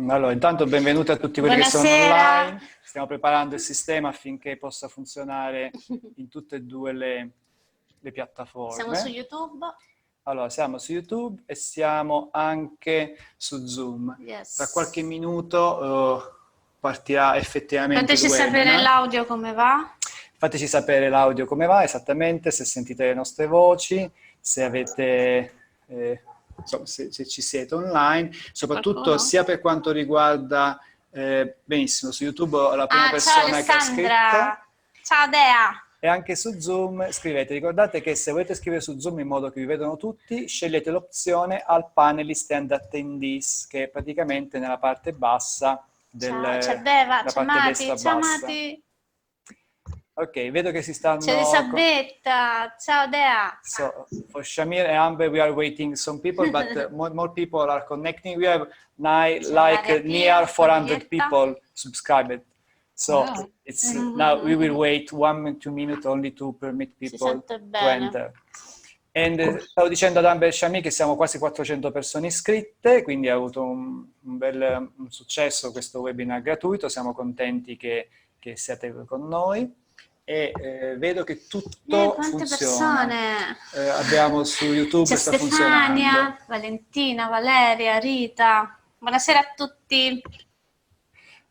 Allora, intanto benvenuti a tutti quelli che sono online. Stiamo preparando il sistema affinché possa funzionare in tutte e due le piattaforme. Siamo su YouTube. Allora, siamo su YouTube e siamo anche su Zoom. Yes. Tra qualche minuto partirà effettivamente Fateci sapere l'audio come va. Fateci sapere l'audio come va, esattamente, se sentite le nostre voci, se avete... insomma, se ci siete online, soprattutto sia per quanto riguarda, benissimo, su YouTube la prima persona che ha scritto. Ciao Dea! E anche su Zoom scrivete. Ricordate che se volete scrivere su Zoom in modo che vi vedano tutti, scegliete l'opzione All Panelist and Attendees, che è praticamente nella parte bassa c'è Deva, c'è Mati, ciao Mati! Ok, vedo che si stanno... C'è Elisabetta, ciao Dea! So, for Shamir and Amber, we are waiting some people, but more people are connecting. We have near 400 people subscribed. So it's now we will wait 1-2 minutes only to permit people to enter. E stavo dicendo ad Amber e Shamir che siamo quasi 400 persone iscritte, quindi ha avuto un bel successo questo webinar gratuito. Siamo contenti che siate con noi. E vedo che tutto funziona. Persone! Abbiamo su YouTube c'è sta funzionando. Stefania, Valentina, Valeria, Rita. Buonasera a tutti.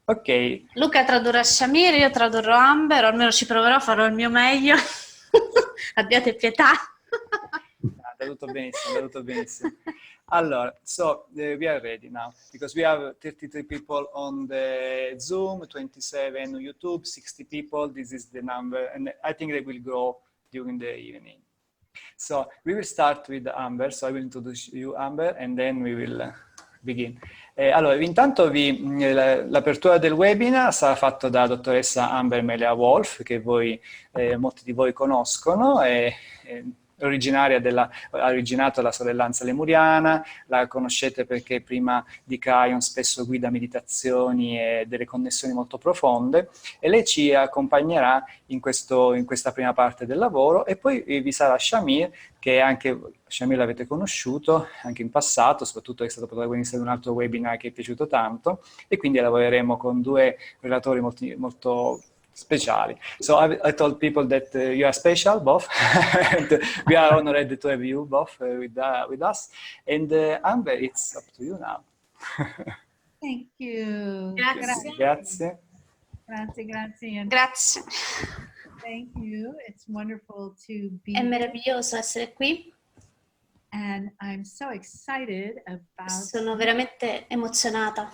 Ok. Luca tradurrà Shamir, io tradurrò Amber, o almeno ci proverò, farò il mio meglio. Abbiate pietà. È tutto benissimo, è tutto benissimo. Allora, so we are ready now because we have 33 people on the Zoom, 27 on YouTube, 60 people. This is the number, and I think they will grow during the evening. So we will start with Amber. So I will introduce you, Amber, and then we will begin. Allora, intanto l'apertura del webinar sarà fatta da dottoressa Amber Mele'ha Wolf, che molti di voi conoscono. Ha originato la sorellanza lemuriana, la conoscete perché prima di Kion spesso guida meditazioni e delle connessioni molto profonde, e lei ci accompagnerà in questa prima parte del lavoro, e poi vi sarà Shamir, che anche Shamir l'avete conosciuto anche in passato, soprattutto è stato protagonista di un altro webinar che è piaciuto tanto, e quindi lavoreremo con due relatori molto speciali. So I told people that you are special, both. And we are honored to have you both with us. And Amber, it's up to you now. Thank you. Grazie. Grazie. Grazie. Grazie. Thank you. It's wonderful to be È meraviglioso essere qui. And I'm so excited about Sono veramente emozionata.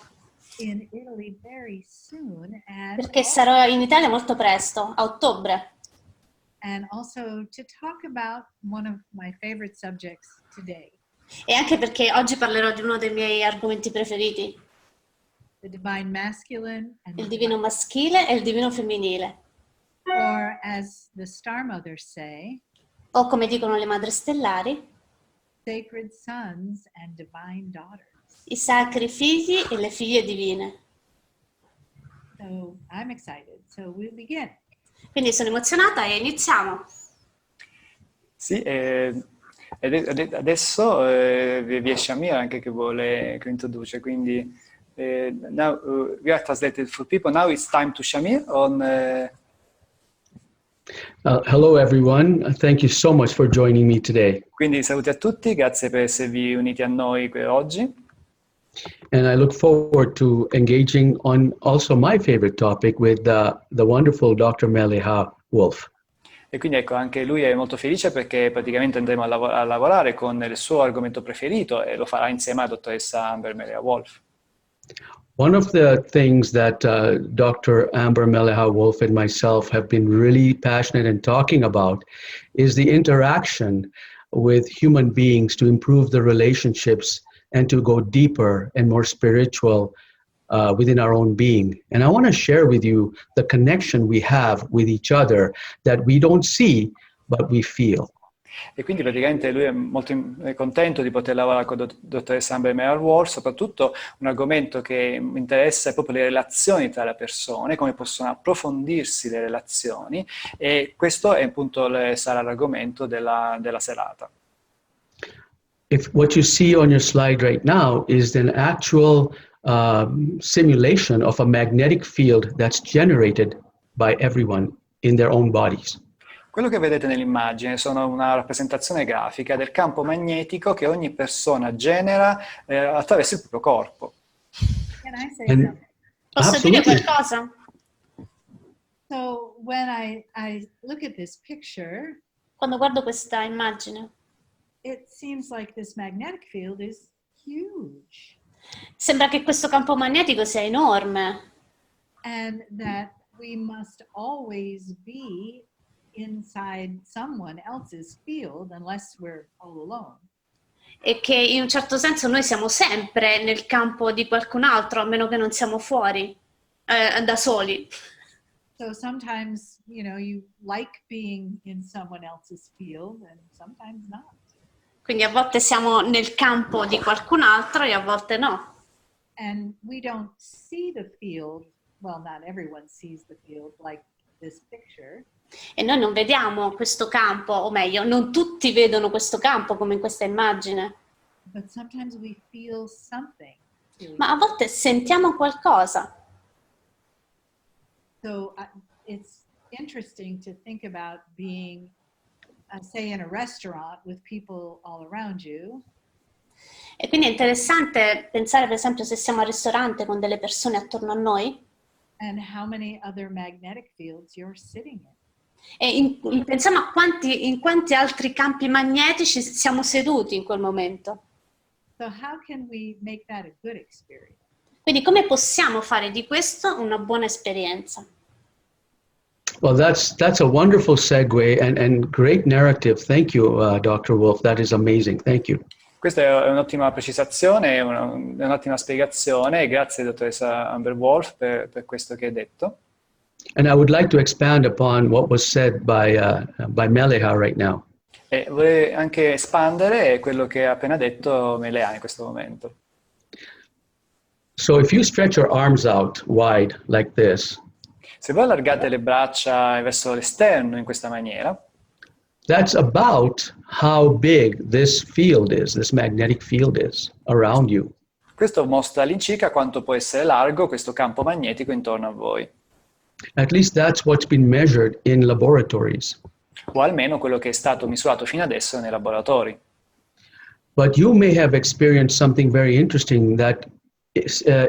In Italy very soon, and perché sarò in Italia molto presto, a ottobre. And also to talk about one of my favorite subjects today. E anche perché oggi parlerò di uno dei miei argomenti preferiti. The divine masculine and il divino maschile e il divino femminile. Or as the star mothers say, o come dicono le madri stellari, sacred sons and divine daughters. I sacri figli e le figlie divine. So I'm excited. So we'll begin. Quindi sono emozionata e iniziamo. Sì, adesso vi è Shamir anche che introduce, quindi now we are translated for people. Now it's time to Shamir on... Hello everyone, thank you so much for joining me today. Quindi saluti a tutti, grazie per esservi uniti a noi oggi. And I look forward to engaging on also my favorite topic with the wonderful Dr. Mele'ha Wolf. E quindi ecco, anche lui è molto felice perché praticamente andremo a lavorare con il suo argomento preferito e lo farà insieme alla dottoressa Amber Mele'ha Wolf. One of the things that Dr. Amber Mele'ha Wolf and myself have been really passionate in talking about is the interaction with human beings to improve the relationships and to go deeper and more spiritual within our own being. And I want to share with you the connection we have with each other that we don't see, but we feel. E quindi praticamente lui è molto contento di poter lavorare con la dottoressa Amber Mele'ha Wolf, soprattutto un argomento che mi interessa è proprio le relazioni tra le persone, come possono approfondirsi le relazioni, e questo è appunto sarà l'argomento della serata. If what you see on your slide right now is an actual simulation of a magnetic field that's generated by everyone in their own bodies. Quello che vedete nell'immagine sono una rappresentazione grafica del campo magnetico che ogni persona genera attraverso il proprio corpo. Can I say And- something? Posso dire Absolutely. qualcosa? So when I look at this picture, Quando guardo questa immagine, it seems like this magnetic field is huge sembra che questo campo magnetico sia enorme and that we must always be inside someone else's field unless we're all alone. e che in un certo senso noi siamo sempre nel campo di qualcun altro, a meno che non siamo fuori, da soli. So sometimes, you like being in someone else's field and sometimes not. Quindi a volte siamo nel campo di qualcun altro e a volte no. And we don't see the field. Well, not everyone sees the field like this picture. E noi non vediamo questo campo, o meglio, non tutti vedono questo campo come in questa immagine, But sometimes we feel something. ma a volte sentiamo qualcosa. So it's interesting to think about being, say, in a restaurant with people all around you, E quindi è interessante pensare, per esempio, se siamo al ristorante con delle persone attorno a noi and how many other magnetic fields you're sitting in. e pensiamo a in quanti altri campi magnetici siamo seduti in quel momento. So how can we make that a good experience? Quindi come possiamo fare di questo una buona esperienza? Well, that's a wonderful segue and great narrative. Thank you, Dr. Wolf. That is amazing. Thank you. Questa è un'ottima precisazione, un'ottima spiegazione. Grazie, dottoressa Amber Wolf, per questo che hai detto. And I would like to expand upon what was said by Mele'ha right now. E vorrei anche espandere quello che ha appena detto Mele'ha in questo momento. So if you stretch your arms out wide like this, Se voi allargate le braccia verso l'esterno in questa maniera, that's about how big this field is, this magnetic field is around you. questo mostra all'incirca quanto può essere largo questo campo magnetico intorno a voi, At least that's what's been measured in laboratories. o almeno quello che è stato misurato fino adesso nei laboratori. But you may have experienced something very interesting that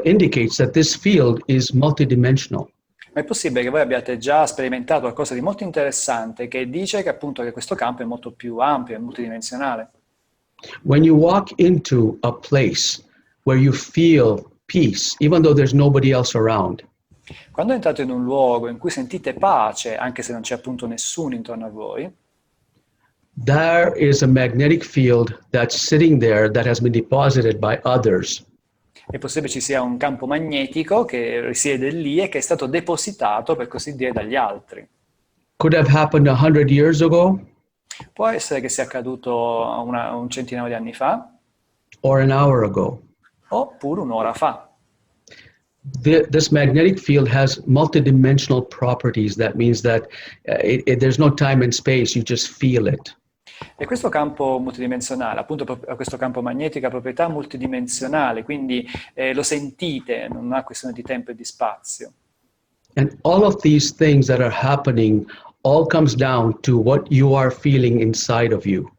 indicates that this field is multidimensional. Ma è possibile che voi abbiate già sperimentato qualcosa di molto interessante che dice che appunto che questo campo è molto più ampio e multidimensionale. When you walk into a place where you feel peace, even though there's nobody else around, Quando entrate in un luogo in cui sentite pace, anche se non c'è appunto nessuno intorno a voi, there is a magnetic field that's sitting there that has been deposited by others. è possibile ci sia un campo magnetico che risiede lì e che è stato depositato, per così dire, dagli altri. Could have happened 100 years ago Può essere che sia accaduto un centinaio di anni fa, or an hour ago. oppure un'ora fa. This magnetic field has multidimensional properties. That means that there's no time and space, you just feel it. E questo campo multidimensionale, appunto questo campo magnetico ha proprietà multidimensionali, quindi lo sentite, non ha questione di tempo e di spazio. And all of these things that are happening all comes down to what you are feeling inside of you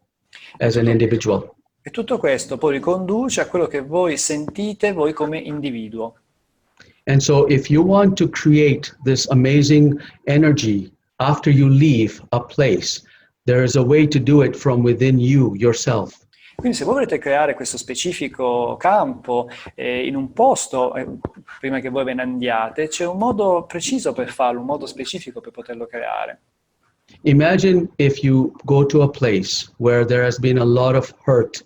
as an individual. E tutto questo poi riconduce a quello che voi sentite voi come individuo. And so if you want to create this amazing energy after you leave a place, there is a way to do it from within you, yourself. Quindi se voi volete creare questo specifico campo in un posto, prima che voi ve ne andiate, c'è un modo preciso per farlo, un modo specifico per poterlo creare. Imagine if you go to a place where there has been a lot of hurt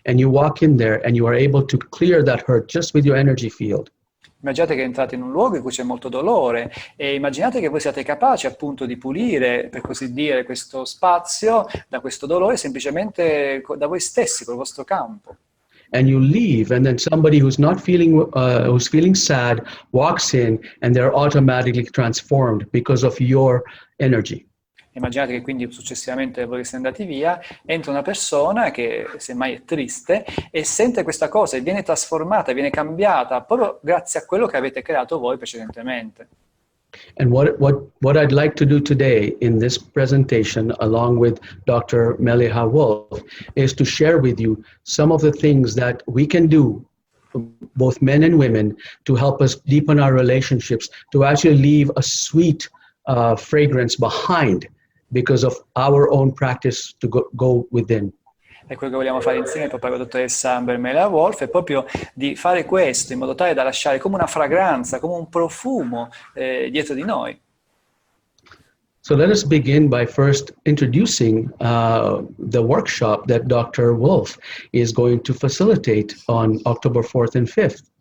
and you walk in there and you are able to clear that hurt just with your energy field. Immaginate che entrate in un luogo in cui c'è molto dolore e immaginate che voi siate capaci appunto di pulire, per così dire, questo spazio da questo dolore semplicemente da voi stessi, col vostro campo. And you leave, and then somebody who's not feeling, who's feeling sad walks in and they're automatically transformed because of your energy. Immaginate che quindi successivamente voi siete andati via, entra una persona che semmai è triste e sente questa cosa e viene trasformata, viene cambiata proprio grazie a quello che avete creato voi precedentemente. And what I'd like to do today in this presentation, along with Dr. Mele'ha Wolf, is to share with you some of the things that we can do, both men and women, to help us deepen our relationships, to actually leave a sweet fragrance behind because of our own practice to go within. E quello che vogliamo fare insieme proprio con la dottoressa Amber Mele'ha Wolf è proprio di fare questo in modo tale da lasciare come una fragranza, come un profumo dietro di noi. So let us begin by first introducing the workshop that Dr. Wolf is going to facilitate on October 4th and 5th.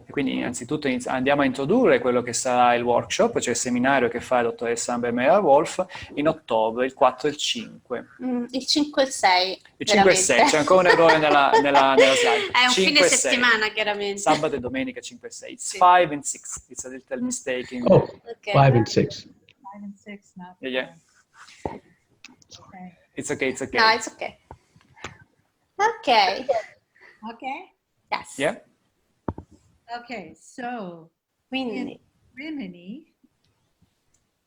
E quindi innanzitutto andiamo a introdurre quello che sarà il workshop, cioè il seminario che fa la dottoressa Amber Mele'ha Wolf in ottobre, il 4 e il 5. Il 5 e il 6. Il 5 e 6, c'è ancora un errore nella slide. È un 5 fine e 6. settimana, chiaramente. Sabato e domenica 5 e 6. It's Sì. 5 and 6. It's a little mistake. Oh, Ok. 5 and 6. 5 and 6, not Yeah. 5. Okay. It's okay, it's okay. No, it's okay. Ok. Okay. Yes. Yeah? Okay. So Quindi in Rimini,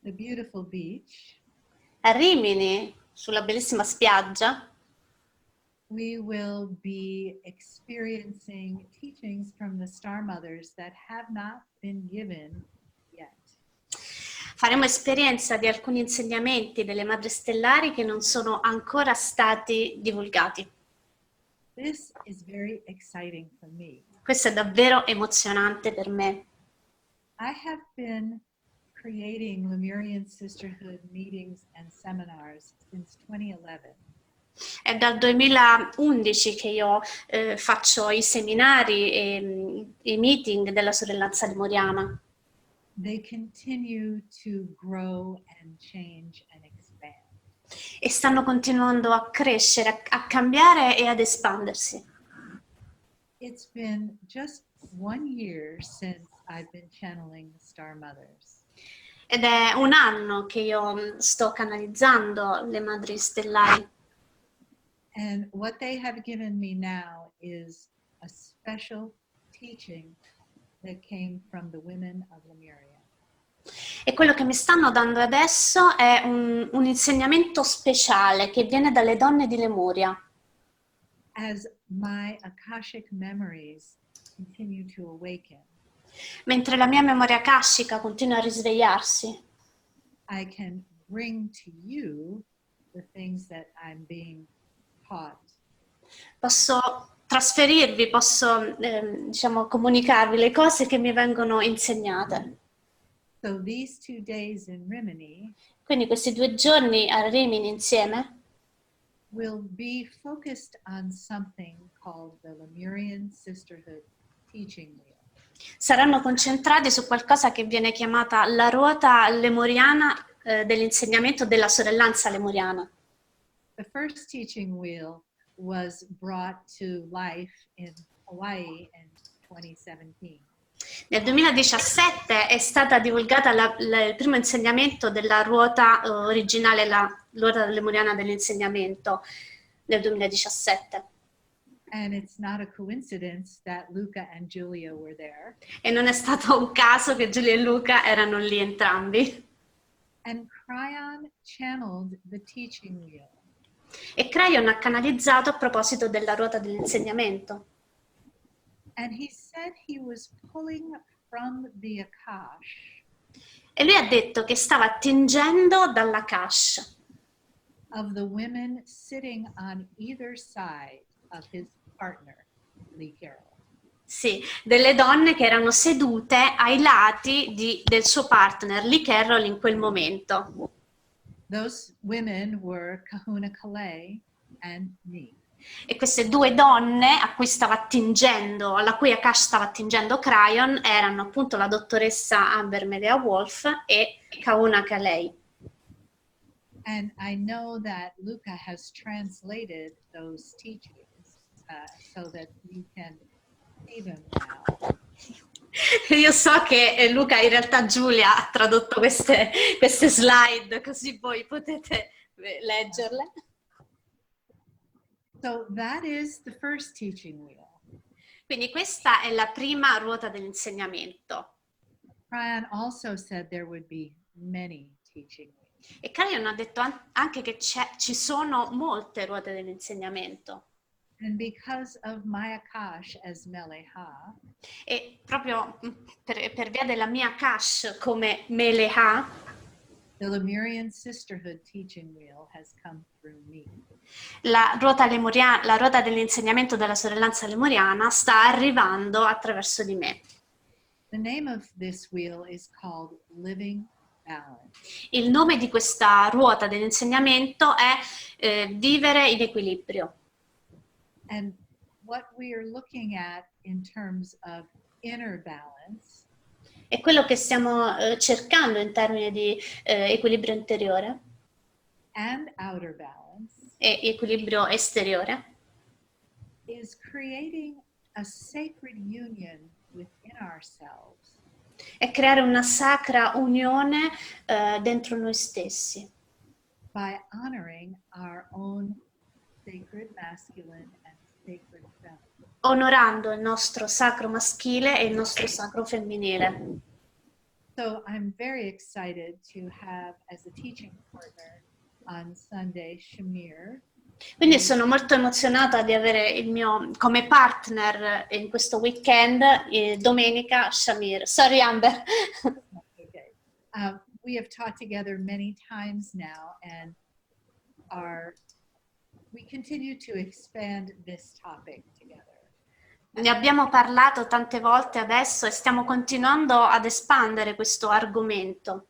the beautiful beach, a Rimini, sulla bellissima spiaggia, we will be experiencing teachings from the Star Mothers that have not been given yet. faremo esperienza di alcuni insegnamenti delle madri stellari che non sono ancora stati divulgati. This is very exciting for me. Questo è davvero emozionante per me. I have been creating Lemurian Sisterhood meetings and seminars since 2011. È dal 2011 che io faccio i seminari e i meeting della sorellanza lemuriana. They continue to grow and change and expand. E stanno continuando a crescere, a cambiare e ad espandersi. It's been just 1 year since I've been channeling the Star Mothers. Ed è un anno che io sto canalizzando le madri stellari. And what they have given me now is a special teaching that came from the women of Lemuria. E quello che mi stanno dando adesso è un insegnamento speciale che viene dalle donne di Lemuria. As my Akashic memories continue to awaken, Mentre la mia memoria akashica continua a risvegliarsi, I can bring to you the things that I'm being taught. posso trasferirvi, posso diciamo, comunicarvi le cose che mi vengono insegnate. So these 2 days in Rimini Quindi questi 2 giorni a Rimini insieme will be focused on something called the Lemurian Sisterhood Teaching Wheel. saranno concentrati su qualcosa che viene chiamata la ruota lemuriana dell'insegnamento della sorellanza lemuriana. The first teaching wheel was brought to life in Hawaii in 2017. Nel 2017 è stata divulgata il primo insegnamento della ruota originale, la ruota lemuriana dell'insegnamento del 2017. And it's not a coincidence that Luca and Julia were there. E non è stato un caso che Giulia e Luca erano lì entrambi. And Cryon channeled the teaching wheel. E Crayon ha canalizzato a proposito della ruota dell'insegnamento. And he said he was pulling from the Akash E lui ha detto che stava attingendo dalla Kash of the women sitting on either side of his partner, Lee Carroll. sì, delle donne che erano sedute ai lati del suo partner, Lee Carroll, in quel momento. Those women were Kahuna Kalei and me. E queste 2 donne a cui stava attingendo, alla cui Akash stava attingendo Crayon, erano appunto la dottoressa Amber Mele'ha Wolf e Kahuna Kalei. And I know that Luca has translated those teachings so that you can see them now. Io so che Luca, in realtà Giulia ha tradotto queste slide, così voi potete leggerle. So that is the first teaching wheel. Quindi questa è la prima ruota dell'insegnamento. Brian also said there would be many teaching wheels. E Karian ha detto anche che ci sono molte ruote dell'insegnamento. And because of my Akash as Mele'ha, E proprio per via della mia Akash come Mele'ha, the Lemurian Sisterhood teaching wheel has come through me. la ruota dell'insegnamento della sorellanza lemuriana sta arrivando attraverso di me. The name of this wheel is called Living Balance. Il nome di questa ruota dell'insegnamento è vivere in equilibrio. And what we are looking at in terms of inner balance E quello che stiamo cercando in termini di equilibrio interiore and outer balance e equilibrio esteriore is creating a sacred union within ourselves è creare una sacra unione dentro noi stessi, by honoring our own sacred masculine and sacred feminine. onorando il nostro sacro maschile e il nostro sacro femminile. So I'm very excited to have as a teaching partner on Sunday Shamir. Quindi sono molto emozionata di avere il mio come partner in questo weekend domenica Shamir. Sorry Amber. Okay. We have taught together many times now and we continue to expand this topic together. Ne abbiamo parlato tante volte adesso e stiamo continuando ad espandere questo argomento.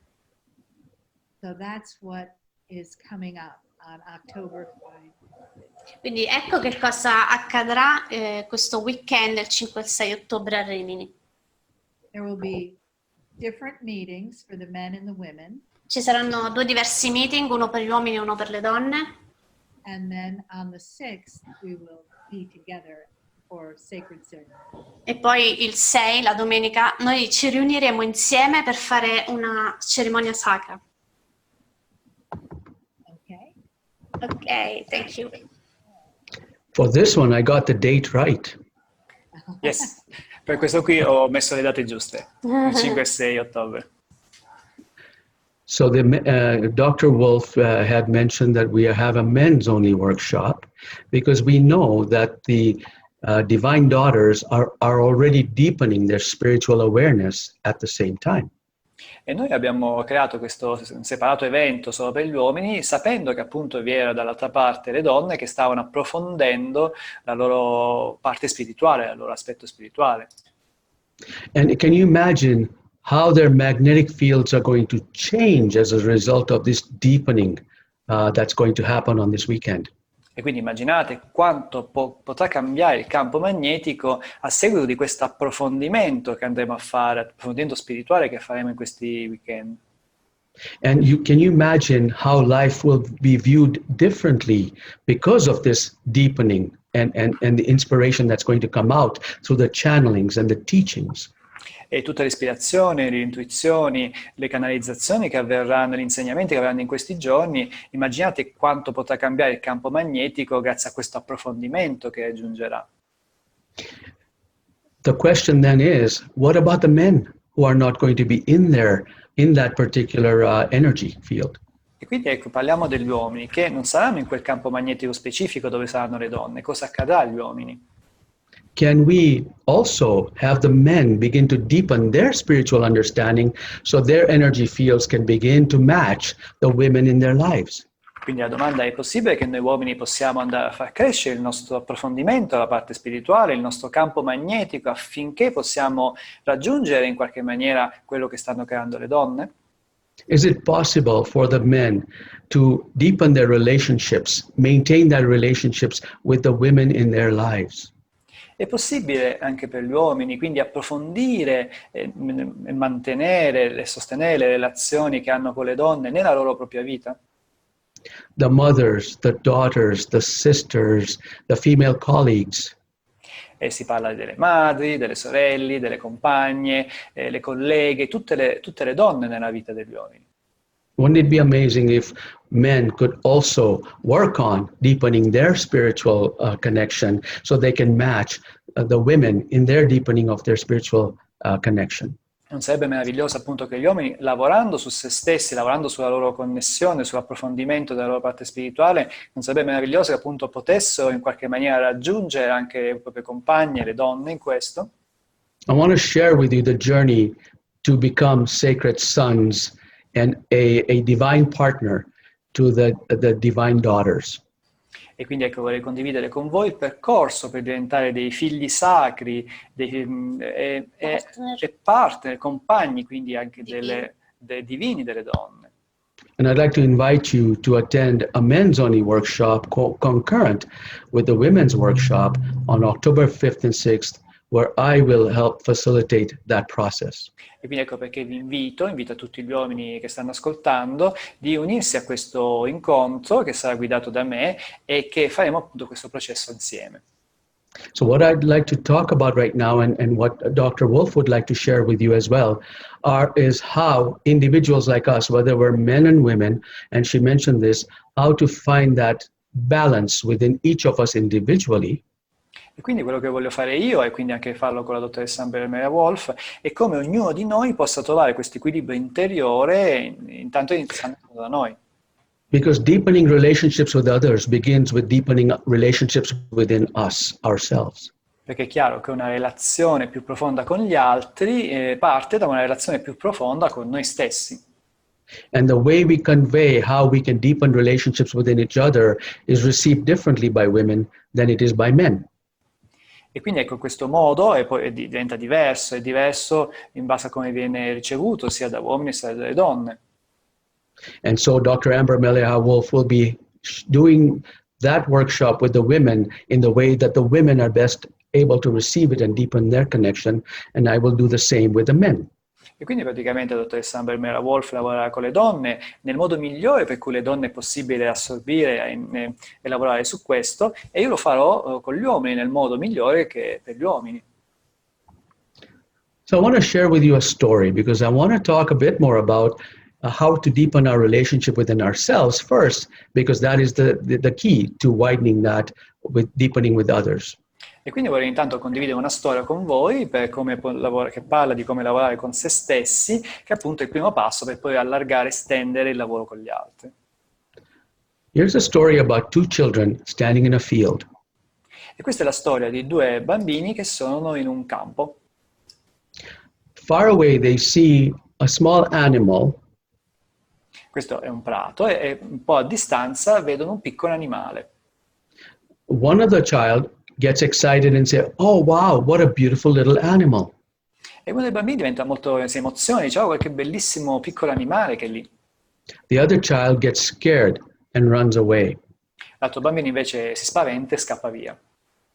So that's what is coming up on October 5. Quindi ecco che cosa accadrà questo weekend il 5 e il 6 ottobre a Rimini. There will be different meetings for the men and the women. Ci saranno 2 diversi meeting, uno per gli uomini e uno per le donne. And then on the 6th, we will be together for sacred ceremony. E poi il 6, la domenica, noi ci riuniremo insieme per fare una cerimonia sacra. Okay? Ok, thank you. For this one, I got the date right. Yes, per questo qui ho messo le date giuste, il 5 e 6 ottobre. So Dr. Wolf had mentioned that we have a men's only workshop because we know that the divine daughters are already deepening their spiritual awareness at the same time. E noi abbiamo creato questo separato evento solo per gli uomini, sapendo che appunto vi era dall'altra parte le donne che stavano approfondendo la loro parte spirituale, il loro aspetto spirituale. And can you imagine how their magnetic fields are going to change as a result of this deepening that's going to happen on this weekend? E quindi immaginate quanto potrà cambiare il campo magnetico a seguito di questo approfondimento che andremo a fare, approfondimento spirituale che faremo in questi weekend. And can you imagine how life will be viewed differently because of this deepening and the inspiration that's going to come out through the channelings and the teachings? E tutte le ispirazioni, le intuizioni, le canalizzazioni che avverranno, gli insegnamenti che avverranno in questi giorni, immaginate quanto potrà cambiare il campo magnetico grazie a questo approfondimento che aggiungerà. The question then is, what about the men who are not going to be in that particular energy field? E quindi ecco, parliamo degli uomini che non saranno in quel campo magnetico specifico dove saranno le donne. Cosa accadrà agli uomini? Can we also have the men begin to deepen their spiritual understanding so their energy fields can begin to match the women in their lives? Quindi la domanda è: possibile che noi uomini possiamo andare a far crescere il nostro approfondimento, la parte spirituale, il nostro campo magnetico affinché possiamo raggiungere in qualche maniera quello che stanno creando le donne? Is it possible for the men to deepen their relationships, maintain their relationships with the women in their lives? È possibile anche per gli uomini, quindi approfondire e mantenere e sostenere le relazioni che hanno con le donne nella loro propria vita? The mothers, the daughters, the sisters, the female colleagues. E si parla delle madri, delle sorelle, delle compagne, le colleghe, tutte le donne nella vita degli uomini. Wouldn't it be amazing if men could also work on deepening their spiritual connection so they can match the women in their deepening of their spiritual connection? Non sarebbe meraviglioso appunto che gli uomini, lavorando su se stessi, lavorando sulla loro connessione, sull'approfondimento della loro parte spirituale, non sarebbe meraviglioso che appunto potessero in qualche maniera raggiungere anche le proprie compagne, le donne in questo? I want to share with you the journey to become sacred sons and a divine partner to the divine daughters. E quindi ecco, vorrei condividere con voi il percorso per diventare dei figli sacri e partner, compagni quindi anche dei divini delle donne. And I'd like to invite you to attend a men's only workshop concurrent with the women's workshop on October 5th and 6th, where I will help facilitate that process. E quindi ecco perché vi invito tutti gli uomini che stanno ascoltando di unirsi a questo incontro che sarà guidato da me e che faremo appunto questo processo insieme. So what I'd like to talk about right now and what Dr. Wolf would like to share with you as well is how individuals like us, whether we're men and women, and she mentioned this, how to find that balance within each of us individually. E quindi quello che voglio fare io, e quindi anche farlo con la dottoressa Mele'ha Wolf, è come ognuno di noi possa trovare questo equilibrio interiore, intanto iniziando da noi. Because deepening relationships with others begins with deepening relationships within us, ourselves. Perché è chiaro che una relazione più profonda con gli altri parte da una relazione più profonda con noi stessi. And the way we convey how we can deepen relationships within each other is received differently by women than it is by men. E quindi ecco questo modo e poi diventa diverso, è diverso in base a come viene ricevuto sia da uomini sia dalle donne. And so Dr. Amber Mele'ha Wolf will be doing that workshop with the women in the way that the women are best able to receive it and deepen their connection, and I will do the same with the men. E quindi praticamente la dottoressa Mele'ha Wolf lavorerà con le donne nel modo migliore per cui le donne è possibile assorbire e lavorare su questo, e io lo farò con gli uomini nel modo migliore che per gli uomini. So I want to share with you a story because I want to talk a bit more about how to deepen our relationship within ourselves first, because that is the key to widening that with deepening with others. E quindi vorrei intanto condividere una storia con voi che parla di come lavorare con se stessi, che appunto è il primo passo per poi allargare, estendere il lavoro con gli altri. Here's a story about two children standing in a field. E questa è la storia di due bambini che sono in un campo. Far away they see a small animal. Questo è un prato e un po' a distanza vedono un piccolo animale. One of the child gets excited and say, "Oh wow, what a beautiful little animal." E uno dei bambini si emoziona, dice, oh, che bellissimo piccolo animale che è lì. The other child gets scared and runs away. L'altro bambino invece si spaventa e scappa via.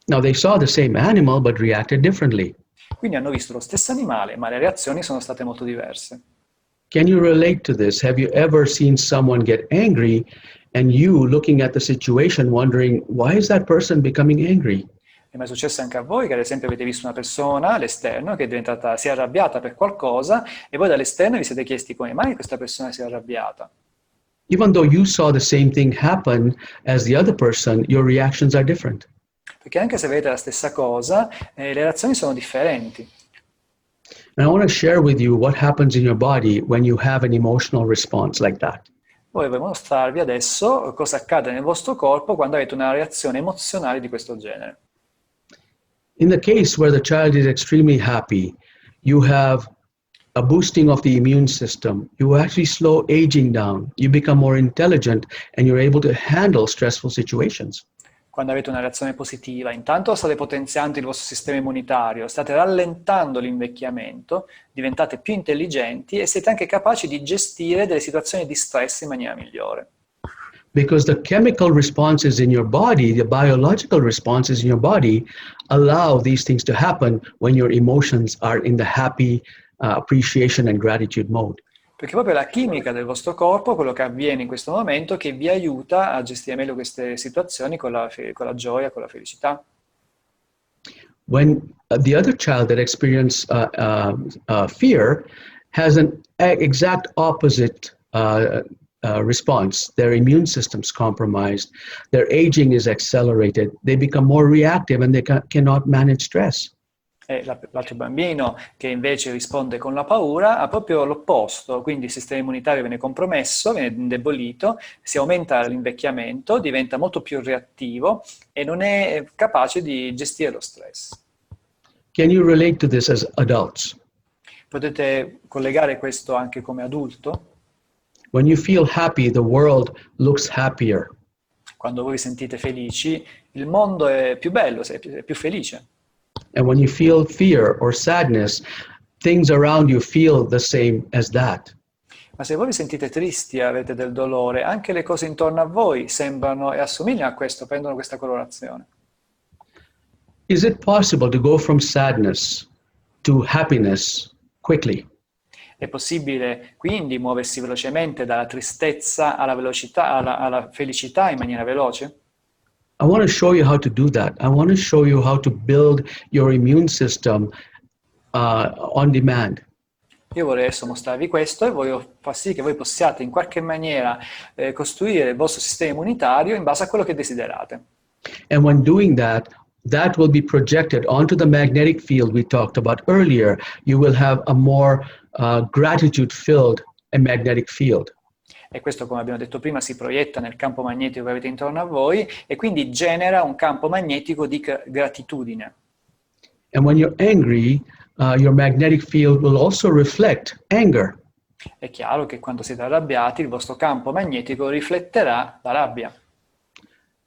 Now they saw the same animal but reacted differently. Quindi hanno visto lo stesso animale, ma le reazioni sono state molto diverse. Can you relate to this? Have you ever seen someone get angry and you looking at the situation wondering, why is that person becoming angry? È mai successo anche a voi che ad esempio avete visto una persona all'esterno che si è arrabbiata per qualcosa e voi dall'esterno vi siete chiesti come mai questa persona si è arrabbiata? Even though you saw the same thing happen as the other person, your reactions are different. Perché anche se vedete la stessa cosa, le reazioni sono differenti. And I want to share with you what happens in your body when you have an emotional response like that. Poi voglio mostrarvi adesso cosa accade nel vostro corpo quando avete una reazione emozionale di questo genere. In the case where the child is extremely happy, you have a boosting of the immune system. You actually slow aging down. You become more intelligent and you're able to handle stressful situations. Quando avete una reazione positiva, intanto state potenziando il vostro sistema immunitario, state rallentando l'invecchiamento, diventate più intelligenti e siete anche capaci di gestire delle situazioni di stress in maniera migliore. Because the chemical responses in your body, the biological responses in your body, allow these things to happen when your emotions are in the happy appreciation and gratitude mode. Perché proprio la chimica del vostro corpo, quello che avviene in questo momento, che vi aiuta a gestire meglio queste situazioni con la gioia, con la felicità. when the other child that experienced fear has an exact opposite response. Their immune system's compromised, their aging is accelerated, they become more reactive and they cannot manage stress. E l'altro bambino che invece risponde con la paura ha proprio l'opposto, quindi il sistema immunitario viene compromesso, viene indebolito, si aumenta l'invecchiamento, diventa molto più reattivo e non è capace di gestire lo stress. Can you relate to this as adults? Potete collegare questo anche come adulto? When you feel happy, the world looks happier. Quando voi vi sentite felici, il mondo è più bello, è più felice. And when you feel fear or sadness, things around you feel the same as that. Ma se voi vi sentite tristi e avete del dolore, anche le cose intorno a voi sembrano e assomigliano a questo, prendono questa colorazione. Is it possible to go from sadness to happiness quickly? È possibile quindi muoversi velocemente dalla tristezza alla velocità, alla felicità in maniera veloce? I want to show you how to do that. I want to show you how to build your immune system on demand. Io vorrei adesso mostrarvi questo e voglio far sì che voi possiate in qualche maniera costruire il vostro sistema immunitario in base a quello che desiderate. And when doing that, that will be projected onto the magnetic field we talked about earlier. You will have a more gratitude-filled and magnetic field. E questo, come abbiamo detto prima, si proietta nel campo magnetico che avete intorno a voi e quindi genera un campo magnetico di gratitudine. And when you're angry, your magnetic field will also reflect anger. È chiaro che quando siete arrabbiati il vostro campo magnetico rifletterà la rabbia.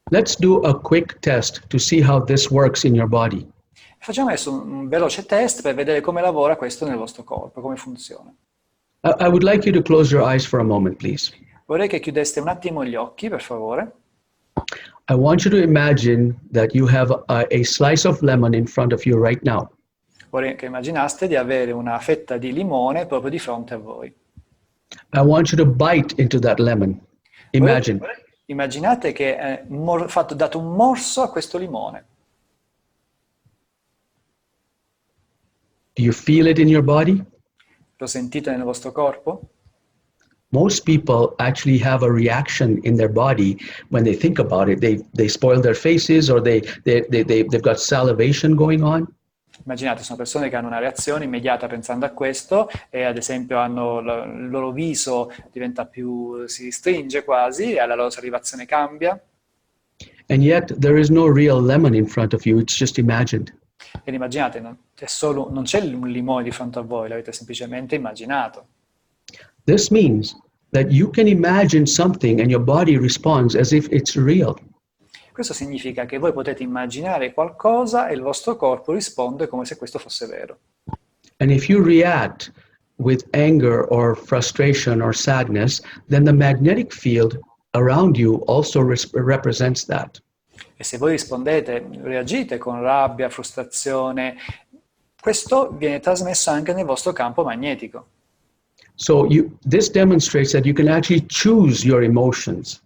Let's do a quick test to see how this works in your body. Facciamo adesso un veloce test per vedere come lavora questo nel vostro corpo, come funziona. I would like you to close your eyes for a moment, please. Vorrei che chiudeste un attimo gli occhi, per favore. I want you to imagine that you have a slice of lemon in front of you right now. Vorrei che immaginaste di avere una fetta di limone proprio di fronte a voi. I want you to bite into that lemon. Imagine. Immaginate che dato un morso a questo limone. Do you feel it in your body? Lo sentite nel vostro corpo? Most people actually have a reaction in their body when they think about it. They spoil their faces or they've got salivation going on. Immaginate, sono persone che hanno una reazione immediata pensando a questo e ad esempio il loro viso diventa si ristringe quasi e la loro salivazione cambia. And yet there is no real lemon in front of you, it's just imagined. Ed immaginate, non c'è un limone di fronte a voi, l'avete semplicemente immaginato. This means that you can imagine something and your body responds as if it's real. Questo significa che voi potete immaginare qualcosa e il vostro corpo risponde come se questo fosse vero. And if you react with anger or frustration or sadness, then the magnetic field around you also represents that. E se voi reagite con rabbia, frustrazione, questo viene trasmesso anche nel vostro campo magnetico. So this demonstrates that you can actually choose your emotions.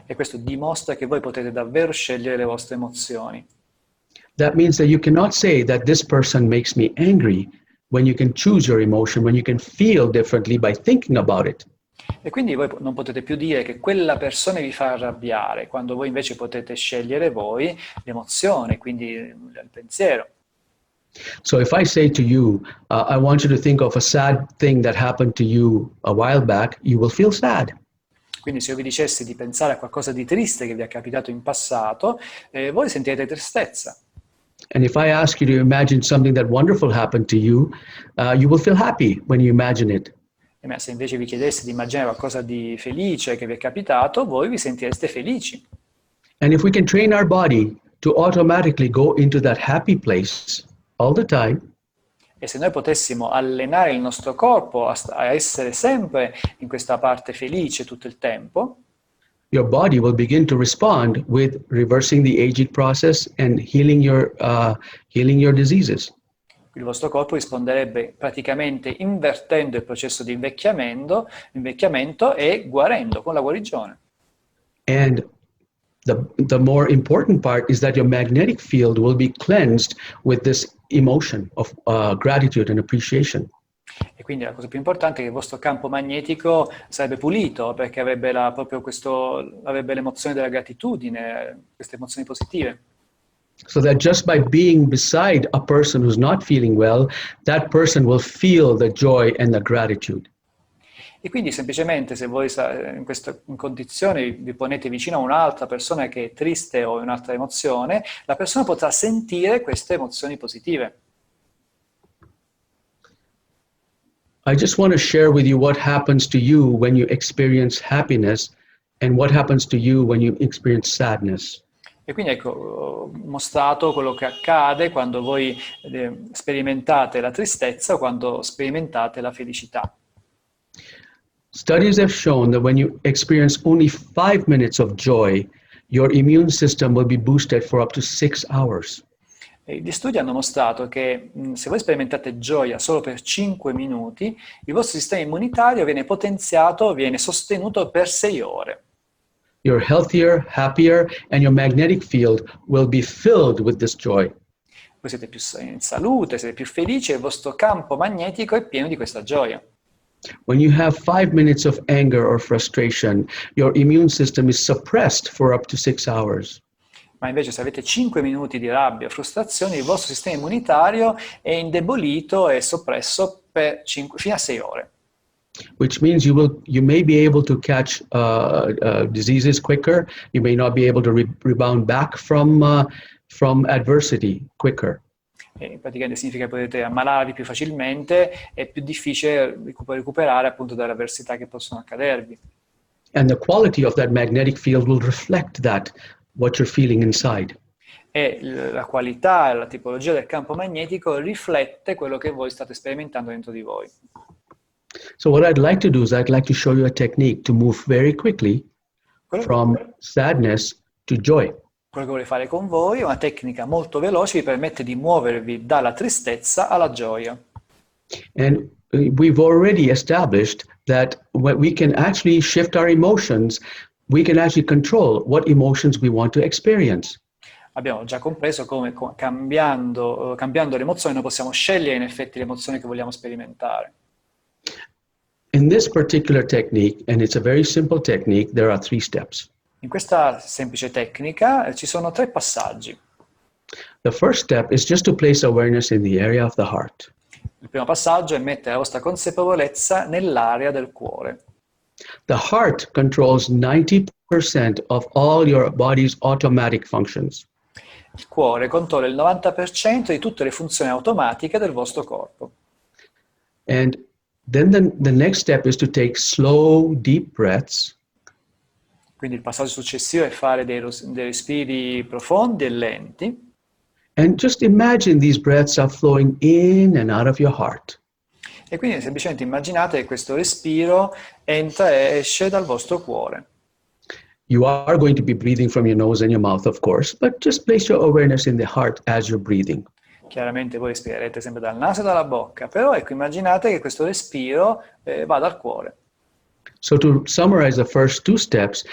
E questo dimostra che voi potete davvero scegliere le vostre emozioni. That means that you cannot say that this person makes me angry when you can choose your emotion, when you can feel differently by thinking about it. E quindi voi non potete più dire che quella persona vi fa arrabbiare, quando voi invece potete scegliere voi l'emozione, quindi il pensiero. So if I say to you, I want you to think of a sad thing that happened to you a while back, you will feel sad. Quindi se io vi dicessi di pensare a qualcosa di triste che vi è capitato in passato, voi sentirete tristezza. And if I ask you to imagine something that wonderful happened to you will feel happy when you imagine it. E se invece vi chiedessi di immaginare qualcosa di felice che vi è capitato, voi vi sentireste felici. And if we can train our body to automatically go into that happy place all the time, e se noi potessimo allenare il nostro corpo a essere sempre in questa parte felice tutto il tempo, your body will begin to respond with reversing the aging process and healing your diseases. il vostro corpo risponderebbe praticamente invertendo il processo di invecchiamento e guarendo con la guarigione. And The more important part is that your magnetic field will be cleansed with this emotion of gratitude and appreciation. E quindi la cosa più importante è che il vostro campo magnetico sarebbe pulito perché avrebbe avrebbe l'emozione della gratitudine, queste emozioni positive. So that just by being beside a person who's not feeling well, that person will feel the joy and the gratitude. E quindi semplicemente se voi in questa condizione vi ponete vicino a un'altra persona che è triste o in un'altra emozione, la persona potrà sentire queste emozioni positive. I just want to share with you what happens to you when you experience happiness and what happens to you when you experience sadness. E quindi ecco, ho mostrato quello che accade quando voi sperimentate la tristezza o quando sperimentate la felicità. Studies have shown that when you experience only 5 minutes of joy, your immune system will be boosted for up to 6 hours. E gli studi hanno mostrato che se voi sperimentate gioia solo per 5 minuti, il vostro sistema immunitario viene potenziato, viene sostenuto per 6 ore. You're healthier, happier, and your magnetic field will be filled with this joy. Voi siete più in salute, siete più felici e il vostro campo magnetico è pieno di questa gioia. When you have 5 minutes of anger or frustration, your immune system is suppressed for up to 6 hours. Ma invece se avete 5 minuti di rabbia o frustrazione, il vostro sistema immunitario è indebolito e soppresso fino a 6 ore. Which means you may be able to catch diseases quicker. You may not be able to rebound back from adversity quicker. E praticamente significa che potete ammalarvi più facilmente, è più difficile recuperare appunto dalle avversità che possono accadervi. And the quality of that magnetic field will reflect that, what you're feeling inside. E la qualità e la tipologia del campo magnetico riflette quello che voi state sperimentando dentro di voi. So what I'd like to do is I'd like to show you a technique to move very quickly from sadness to joy. Quello che vorrei fare con voi è una tecnica molto veloce, vi permette di muovervi dalla tristezza alla gioia. And we've already established that when we can actually shift our emotions, we can actually control what emotions we want to experience. Abbiamo già compreso come cambiando le emozioni noi possiamo scegliere in effetti le emozioni che vogliamo sperimentare. In this particular technique, and it's a very simple technique, there are 3 steps. In questa semplice tecnica ci sono 3 passaggi. The first step is just to place awareness in the area of the heart. Il primo passaggio è mettere la vostra consapevolezza nell'area del cuore. The heart controls 90% of all your body's automatic functions. Il cuore controlla il 90% di tutte le funzioni automatiche del vostro corpo. And then the next step is to take slow, deep breaths. Quindi il passaggio successivo è fare dei respiri profondi e lenti. And just imagine these breaths are flowing in and out of your heart. E quindi semplicemente immaginate che questo respiro entra e esce dal vostro cuore. You are going to be breathing from your nose and your mouth, of course, but just place your awareness in the heart as you're breathing. Chiaramente voi respirerete sempre dal naso e dalla bocca, però ecco, immaginate che questo respiro va dal cuore. So to summarize the first 2 steps,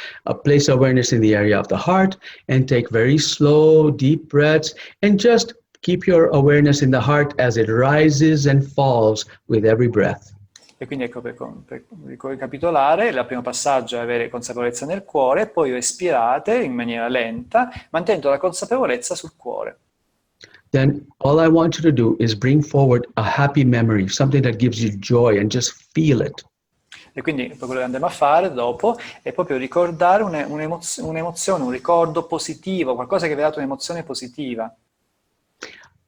place awareness in the area of the heart and take very slow, deep breaths and just keep your awareness in the heart as it rises and falls with every breath. E quindi ecco, per ricapitolare, il primo passaggio è avere consapevolezza nel cuore, poi respirate in maniera lenta, mantenendo la consapevolezza sul cuore. Then all I want you to do is bring forward a happy memory, something that gives you joy, and just feel it. E quindi quello che andremo a fare dopo è proprio ricordare un'emozione, un ricordo positivo, qualcosa che vi ha dato un'emozione positiva.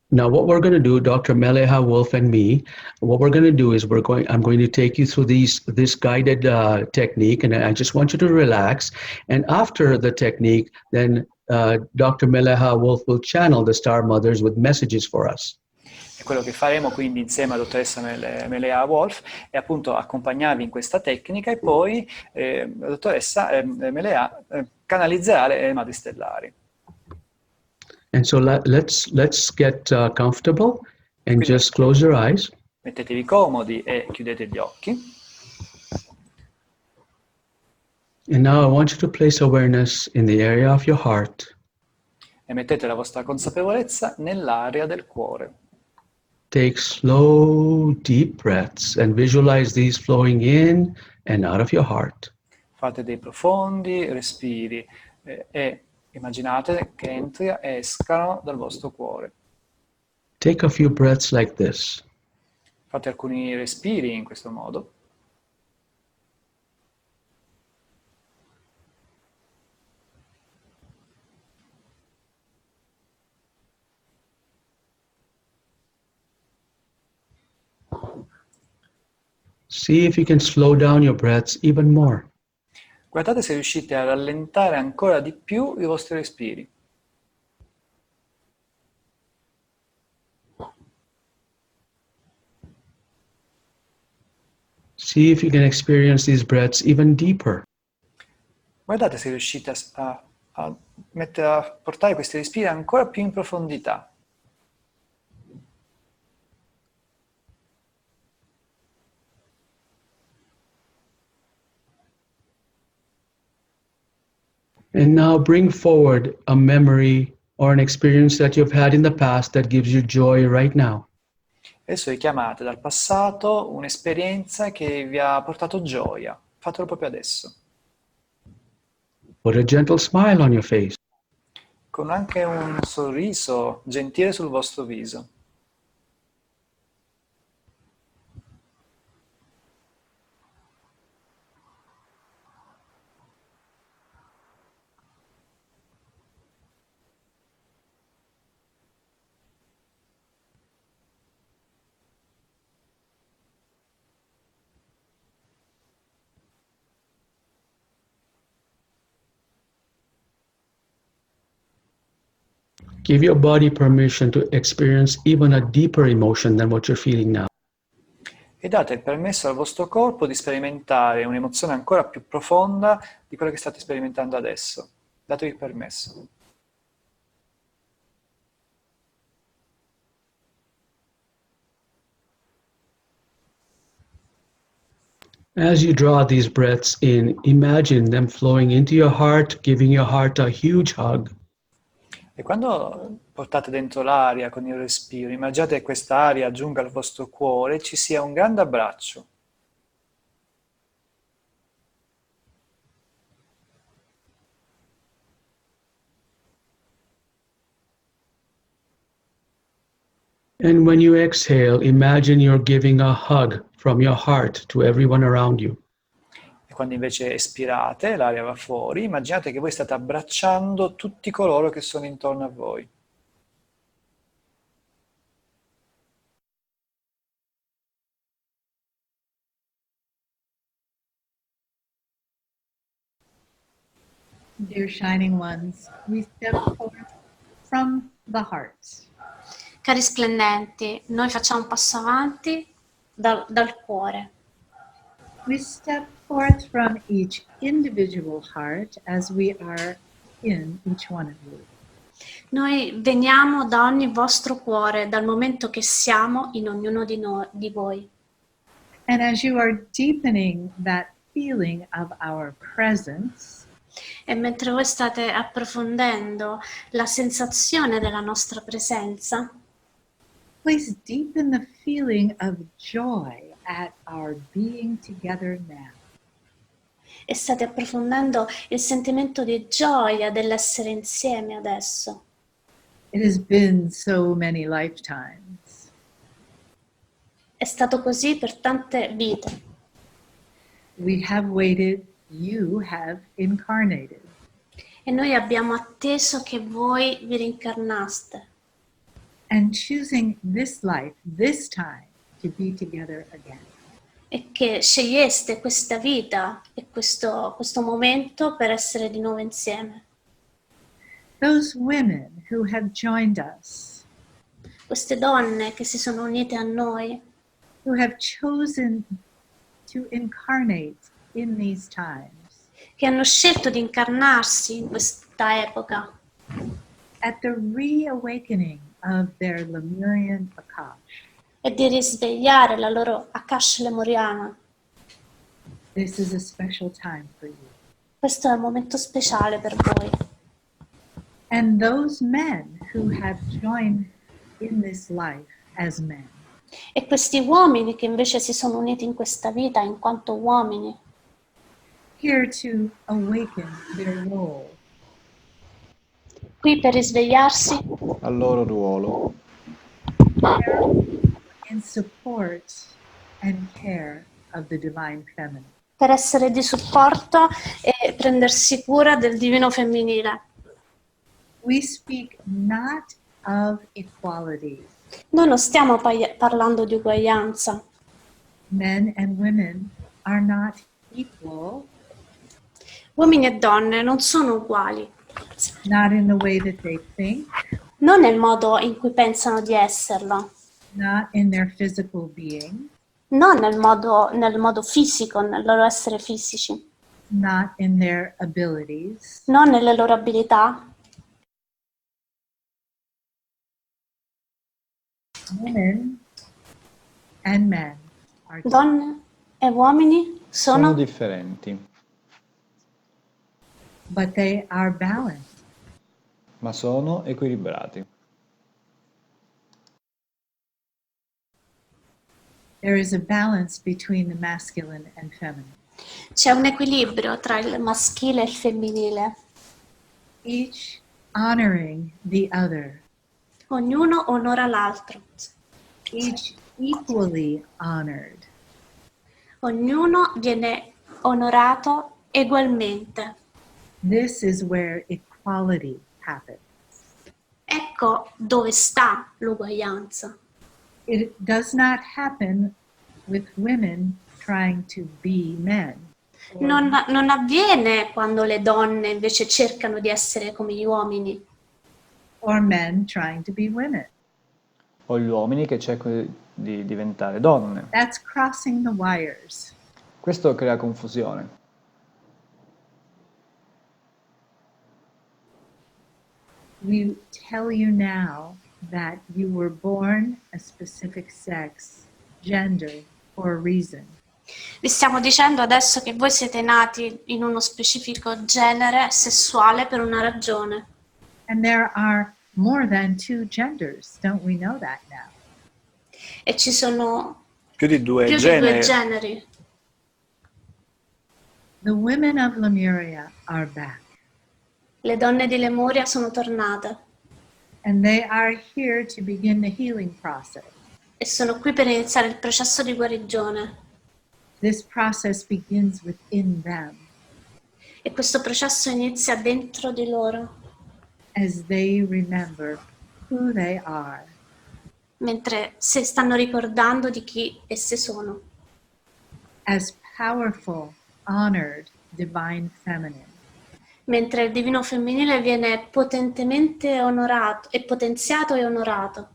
Now, what we're going to do, Dr. Mele'ha, Wolf, and me, what we're going to do is I'm going to take you through this guided technique, and I just want you to relax. And after the technique, then Dr. Mele'ha Wolf will channel the Star Mothers with messages for us. E quello che faremo quindi insieme alla dottoressa Mele'ha Wolf è appunto accompagnarvi in questa tecnica e poi la dottoressa Mele'ha canalizzerà le madri stellari. And so let's get comfortable and Quindi, just close your eyes. Mettetevi comodi e chiudete gli occhi. And now I want you to place awareness in the area of your heart. E mettete la vostra consapevolezza nell'area del cuore. Take slow, deep breaths and visualize these flowing in and out of your heart. Fate dei profondi respiri e immaginate che entrino e escano dal vostro cuore. Take a few breaths like this. Fate alcuni respiri in questo modo. See if you can slow down your breaths even more. Guardate se riuscite a rallentare ancora di più i vostri respiri. See if you can experience these breaths even deeper. Guardate se riuscite a portare questi respiri ancora più in profondità. And now bring forward a memory or an experience that you've had in the past that gives you joy right now. Adesso richiamate dal passato un'esperienza che vi ha portato gioia. Fatelo proprio adesso. Put a gentle smile on your face. Con anche un sorriso gentile sul vostro viso. Give your body permission to experience even a deeper emotion than what you're feeling now. E date il permesso al vostro corpo di sperimentare un'emozione ancora più profonda di quella che state sperimentando adesso. Datevi il permesso. As you draw these breaths in, imagine them flowing into your heart, giving your heart a huge hug. E quando portate dentro l'aria con il respiro, immaginate che questa aria giunga al vostro cuore e ci sia un grande abbraccio. And when you exhale, imagine you're giving a hug from your heart to everyone around you. E quando invece espirate, l'aria va fuori, immaginate che voi state abbracciando tutti coloro che sono intorno a voi. Dear shining ones, we step forth from the heart. Cari splendenti, noi facciamo un passo avanti dal cuore. We step forth from each individual heart as we are in each one of you. Noi veniamo da ogni vostro cuore, dal momento che siamo in ognuno di voi. And as you are deepening that feeling of our presence, E mentre voi state approfondendo la sensazione della nostra presenza, please deepen the feeling of joy at our being together now. e state approfondendo il sentimento di gioia dell'essere insieme adesso. It has been so many lifetimes. È stato così per tante vite. We have waited, you have incarnated. E noi abbiamo atteso che voi vi rincarnaste. And choosing this life, this time, to be together again. E che sceglieste questa vita e questo momento per essere di nuovo insieme. Those women who have joined us, Queste donne che si sono unite a noi, who have chosen to incarnate in these times, che hanno scelto di incarnarsi in questa epoca, at the reawakening of their Lemurian Akash. e di risvegliare la loro Akash lemuriana. This is a special time for you. Questo è un momento speciale per voi. And those men who have joined in this life as men, E questi uomini che invece si sono uniti in questa vita in quanto uomini, here to awaken their role, qui per risvegliarsi Al loro ruolo. in support and care of the divine feminine. per essere di supporto e prendersi cura del divino femminile. We speak not of equality. Noi non stiamo parlando di uguaglianza. Men and women are not equal, Uomini e donne non sono uguali, not in the way that they think, non nel modo in cui pensano di esserlo, not in their physical being, non nel modo fisico, nel loro essere fisici, not in their abilities, non nelle loro abilità. women and men are Donne e uomini Sono sono, differenti, but they are balanced. ma sono equilibrati. There is a balance between the masculine and feminine. c'è un equilibrio tra il maschile e il femminile, Each honoring the other, ognuno onora l'altro, each equally honored. ognuno viene onorato ugualmente. This is where equality happens. Ecco dove sta l'uguaglianza. It does not happen with women trying to be men. Non avviene quando le donne invece cercano di essere come gli uomini, Or men trying to be women. O gli uomini che cercano di diventare donne. That's crossing the wires. Questo crea confusione. We tell you now that you were born a specific sex, gender, for a reason. Vi stiamo dicendo adesso che voi siete nati in uno specifico genere sessuale per una ragione. And there are more than two genders. Don't we know that now? E ci sono Più di due più di generi. due generi. The women of Lemuria are back, Le donne di Lemuria sono tornate and they are here to begin the healing process. e sono qui per iniziare il processo di guarigione. This process begins within them E questo processo inizia dentro di loro, as they remember who they are, mentre si stanno ricordando di chi esse sono, as powerful, honored, divine feminine. mentre il divino femminile viene potentemente onorato e potenziato e onorato.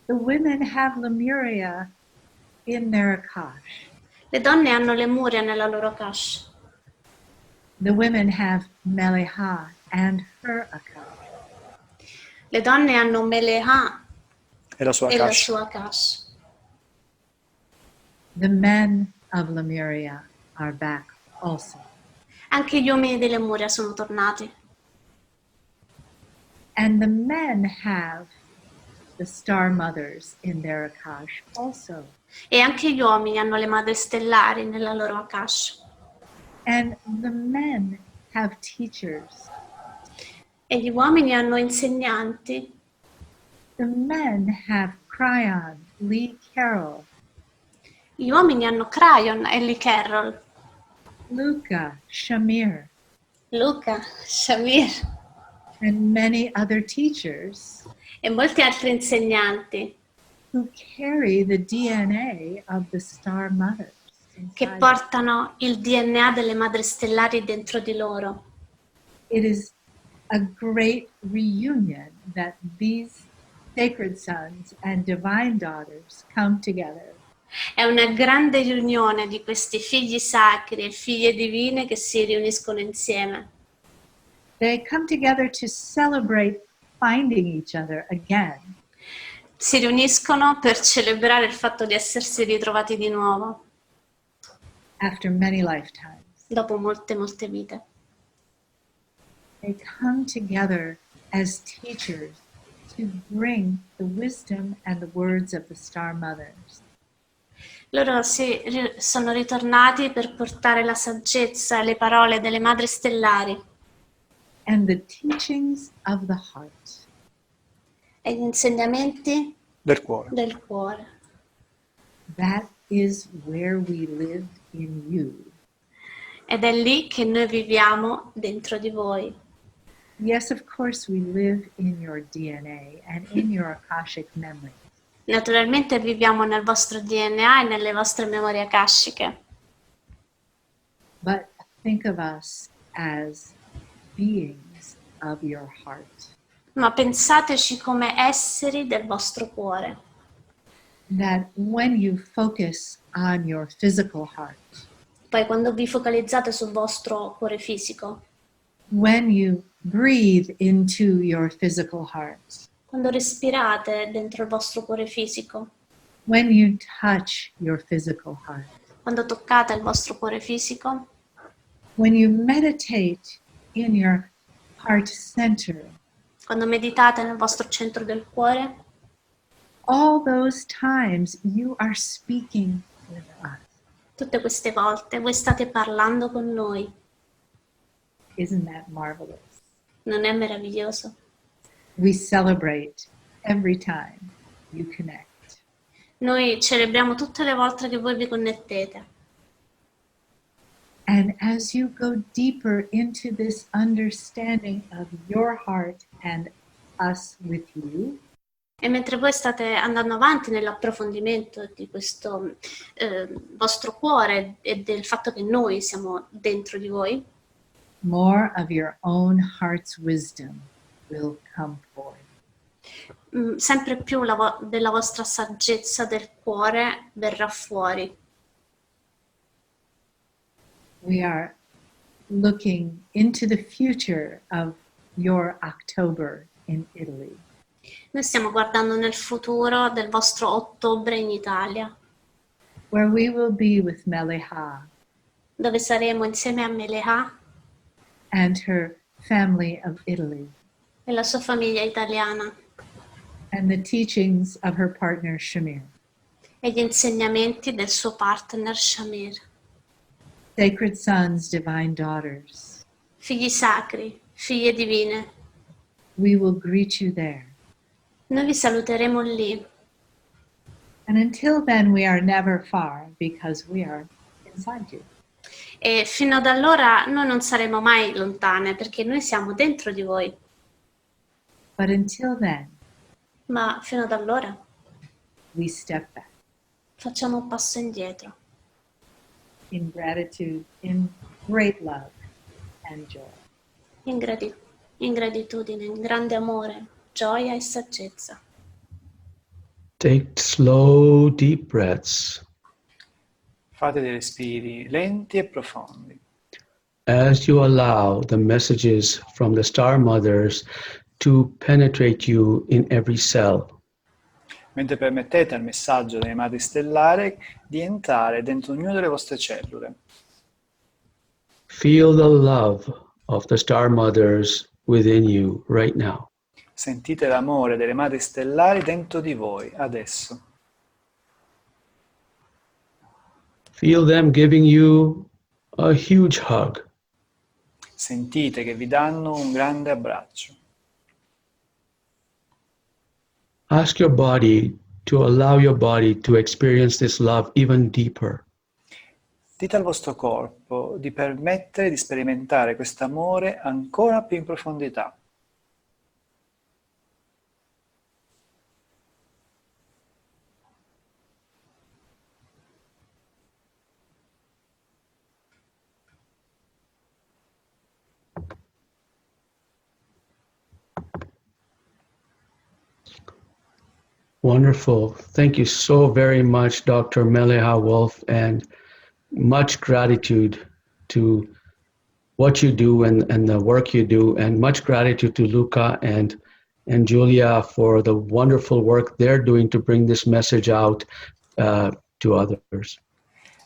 The women have Lemuria in their Akash. Le donne hanno Lemuria nella loro Akash. The women have Mele'ha and her Akash. Le donne hanno Mele'ha E la sua e la Akash. sua Akash. The men of Lemuria are back also. Anche gli uomini di Lemuria sono tornati. And the men have the star mothers in their Akash also. E anche gli uomini hanno le madri stellari nella loro Akash. And the men have teachers. E gli uomini hanno insegnanti. The men have Cryon, Lee Carroll, Gli uomini hanno Cryon e Lee Carroll, Luca, Shamir, Luca, Shamir and many other teachers e molti altri insegnanti who carry the DNA of the star mothers. che inside. portano il DNA delle madri stellari dentro di loro. It is a great reunion that these sacred sons and divine daughters come together È una grande riunione di questi figli sacri e figlie divine che si riuniscono insieme. They come together to celebrate finding each other again. Si riuniscono per celebrare il fatto di essersi ritrovati di nuovo After many lifetimes. dopo molte vite. They come together as teachers to bring the wisdom and the words of the star mothers. Loro sono ritornati per portare la saggezza e le parole delle madri stellari And the teachings of the heart. e gli insegnamenti Del cuore. del cuore. That is where we live in you. Ed è lì che noi viviamo dentro di voi. Yes, of course, we live in your DNA and in your Akashic memory. Naturalmente viviamo nel vostro DNA e nelle vostre memorie akashiche, But think of us as beings of your heart. ma pensateci come esseri del vostro cuore. That when you focus on your physical heart, Poi quando vi focalizzate sul vostro cuore fisico, when you breathe into your physical heart, quando respirate dentro il vostro cuore fisico, when you touch your physical heart, quando toccate il vostro cuore fisico, when you meditate in your heart center, quando meditate nel vostro centro del cuore, all those times you are speaking with us. tutte queste volte voi state parlando con noi. Isn't that marvelous? Non è meraviglioso? We celebrate every time you connect. Noi celebriamo tutte le volte che voi vi connettete. And as you go deeper into this understanding of your heart and us with you, E mentre voi state andando avanti nell'approfondimento di questo vostro cuore e del fatto che noi siamo dentro di voi, more of your own heart's wisdom will come forth. Sempre più della vostra saggezza del cuore verrà fuori. We are looking into the future of your October in Italy. Noi stiamo guardando nel futuro del vostro ottobre in Italia, Where we will be with Mele'ha dove saremo insieme a Mele'ha and her family of Italy e la sua famiglia italiana and the teachings of her partner Shamir. e gli insegnamenti del suo partner Shamir. Sacred sons, divine daughters, Figli sacri, figlie divine, we will greet you there. noi vi saluteremo lì. And until then, we are never far because we are inside you. E fino ad allora noi non saremo mai lontane perché noi siamo dentro di voi. But until then, Ma fino ad allora we step back facciamo un passo indietro, in gratitude, in great love and joy. in gratitudine, in grande amore, gioia e saggezza. Take slow, deep breaths. Fate dei respiri lenti e profondi. As you allow the messages from the star mothers to penetrate you in every cell. Mentre permettete al messaggio delle madri stellari di entrare dentro ognuna delle vostre cellule. Feel the love of the star mothers within you right now. Sentite l'amore delle madri stellari dentro di voi, adesso. Feel them giving you a huge hug. Sentite che vi danno un grande abbraccio. Ask your body to allow your body to experience this love even deeper. Dite al vostro corpo di permettere di sperimentare questo amore ancora più in profondità. Wonderful. Thank you so very much, Dr. Mele'ha Wolf, and much gratitude to what you do and the work you do, and much gratitude to Luca and Julia for the wonderful work they're doing to bring this message out to others.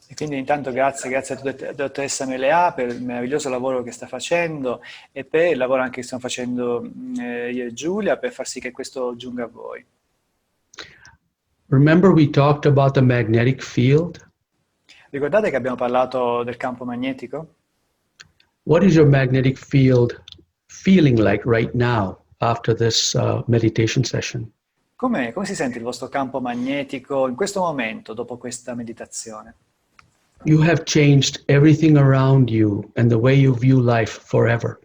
E quindi intanto grazie a dottoressa Mele'ha per il meraviglioso lavoro che sta facendo e per il lavoro anche che stiamo facendo io e Giulia per far sì che questo giunga a voi. Remember we talked about the magnetic field? Ricordate che abbiamo parlato del campo magnetico? What is your magnetic field feeling like right now after this meditation session? Come si sente il vostro campo magnetico in questo momento, dopo questa meditazione? You have changed everything around you and the way you view life forever.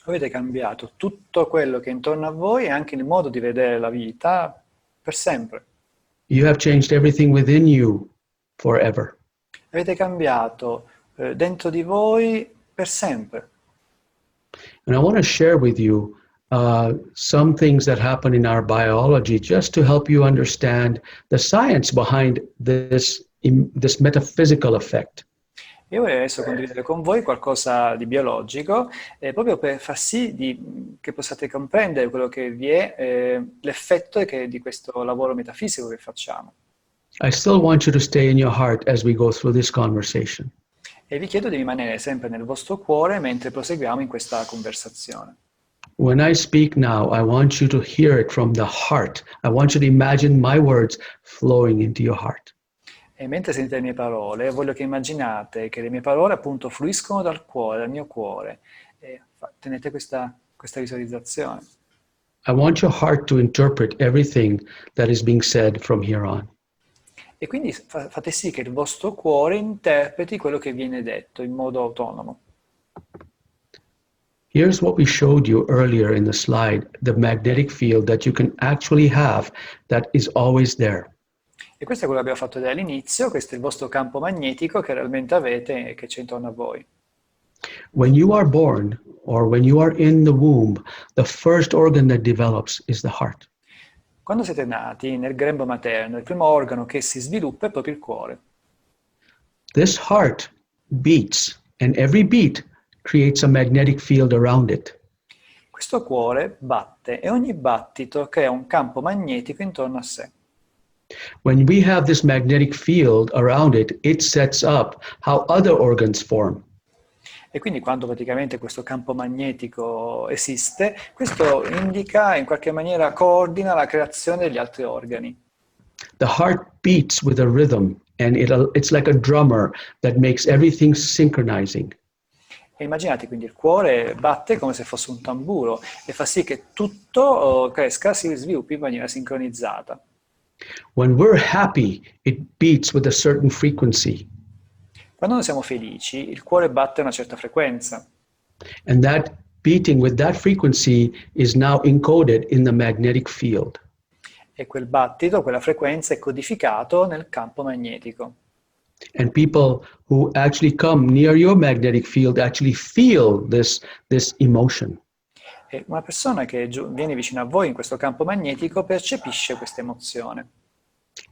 Avete cambiato tutto quello che è intorno a voi e anche il modo di vedere la vita per sempre. You have changed everything within you forever. Avete cambiato dentro di voi per sempre. And I want to share with you some things that happen in our biology just to help you understand the science behind this metaphysical effect. Io vorrei adesso condividere con voi qualcosa di biologico, proprio per far sì che possiate comprendere quello che vi è, l'effetto di questo lavoro metafisico che facciamo. I still want you to stay in your heart as we go through this conversation. E vi chiedo di rimanere sempre nel vostro cuore mentre proseguiamo in questa conversazione. When I speak now, I want you to hear it from the heart. I want you to imagine my words flowing into your heart. E mentre sentite le mie parole, voglio che immaginate che le mie parole appunto fluiscono dal cuore, dal mio cuore. E tenete questa visualizzazione. I want your heart to interpret everything that is being said from here on. E quindi fate sì che il vostro cuore interpreti quello che viene detto in modo autonomo. Here's what we showed you earlier in the slide, the magnetic field that you can actually have that is always there. E questo è quello che abbiamo fatto vedere all'inizio, questo è il vostro campo magnetico che realmente avete e che c'è intorno a voi. When you are born or when you are in the womb, the first organ that develops is the heart. Quando siete nati nel grembo materno, il primo organo che si sviluppa è proprio il cuore. This heart beats, and every beat creates a magnetic field around it. Questo cuore batte e ogni battito crea un campo magnetico intorno a sé. When we have this magnetic field around it, it sets up how other organs form. E quindi quando praticamente questo campo magnetico esiste, questo indica, in qualche maniera coordina la creazione degli altri organi. The heart beats with a rhythm, and it's like a drummer that makes everything synchronizing. E immaginate quindi il cuore batte come se fosse un tamburo e fa sì che tutto cresca, si sviluppi in maniera sincronizzata. When we're happy, it beats with a certain frequency. Quando noi siamo felici, il cuore batte a una certa frequenza. And that beating with that frequency is now encoded in the magnetic field. E quel battito, quella frequenza è codificato nel campo magnetico. And people who actually come near your magnetic field actually feel this emotion. E una persona che viene vicino a voi in questo campo magnetico percepisce questa emozione.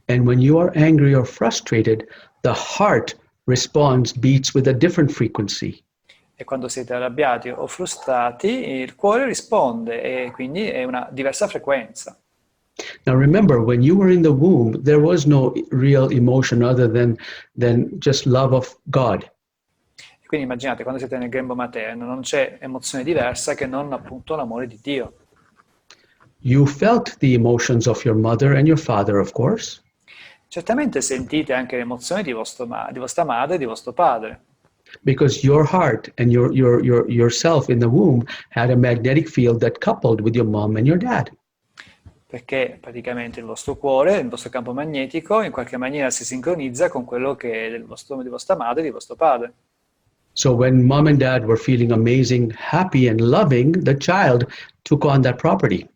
And when you are angry or frustrated, the heart responds, beats with a different frequency. E quando siete arrabbiati o frustrati, il cuore risponde e quindi è una diversa frequenza. Now remember, when you were in the womb, there was no real emotion other than just love of God. E quindi immaginate, quando siete nel grembo materno, non c'è emozione diversa che non appunto l'amore di Dio. You felt the emotions of your mother and your father, of course. Certamente sentite anche le emozioni di vostra madre e di vostro padre. Because your heart and yourself in the womb had a magnetic field that coupled with your mom and your dad. Perché praticamente il vostro cuore, il vostro campo magnetico, in qualche maniera si sincronizza con quello che è di vostra madre e di vostro padre. So when mom and dad were feeling amazing, happy and loving, the child took on that property.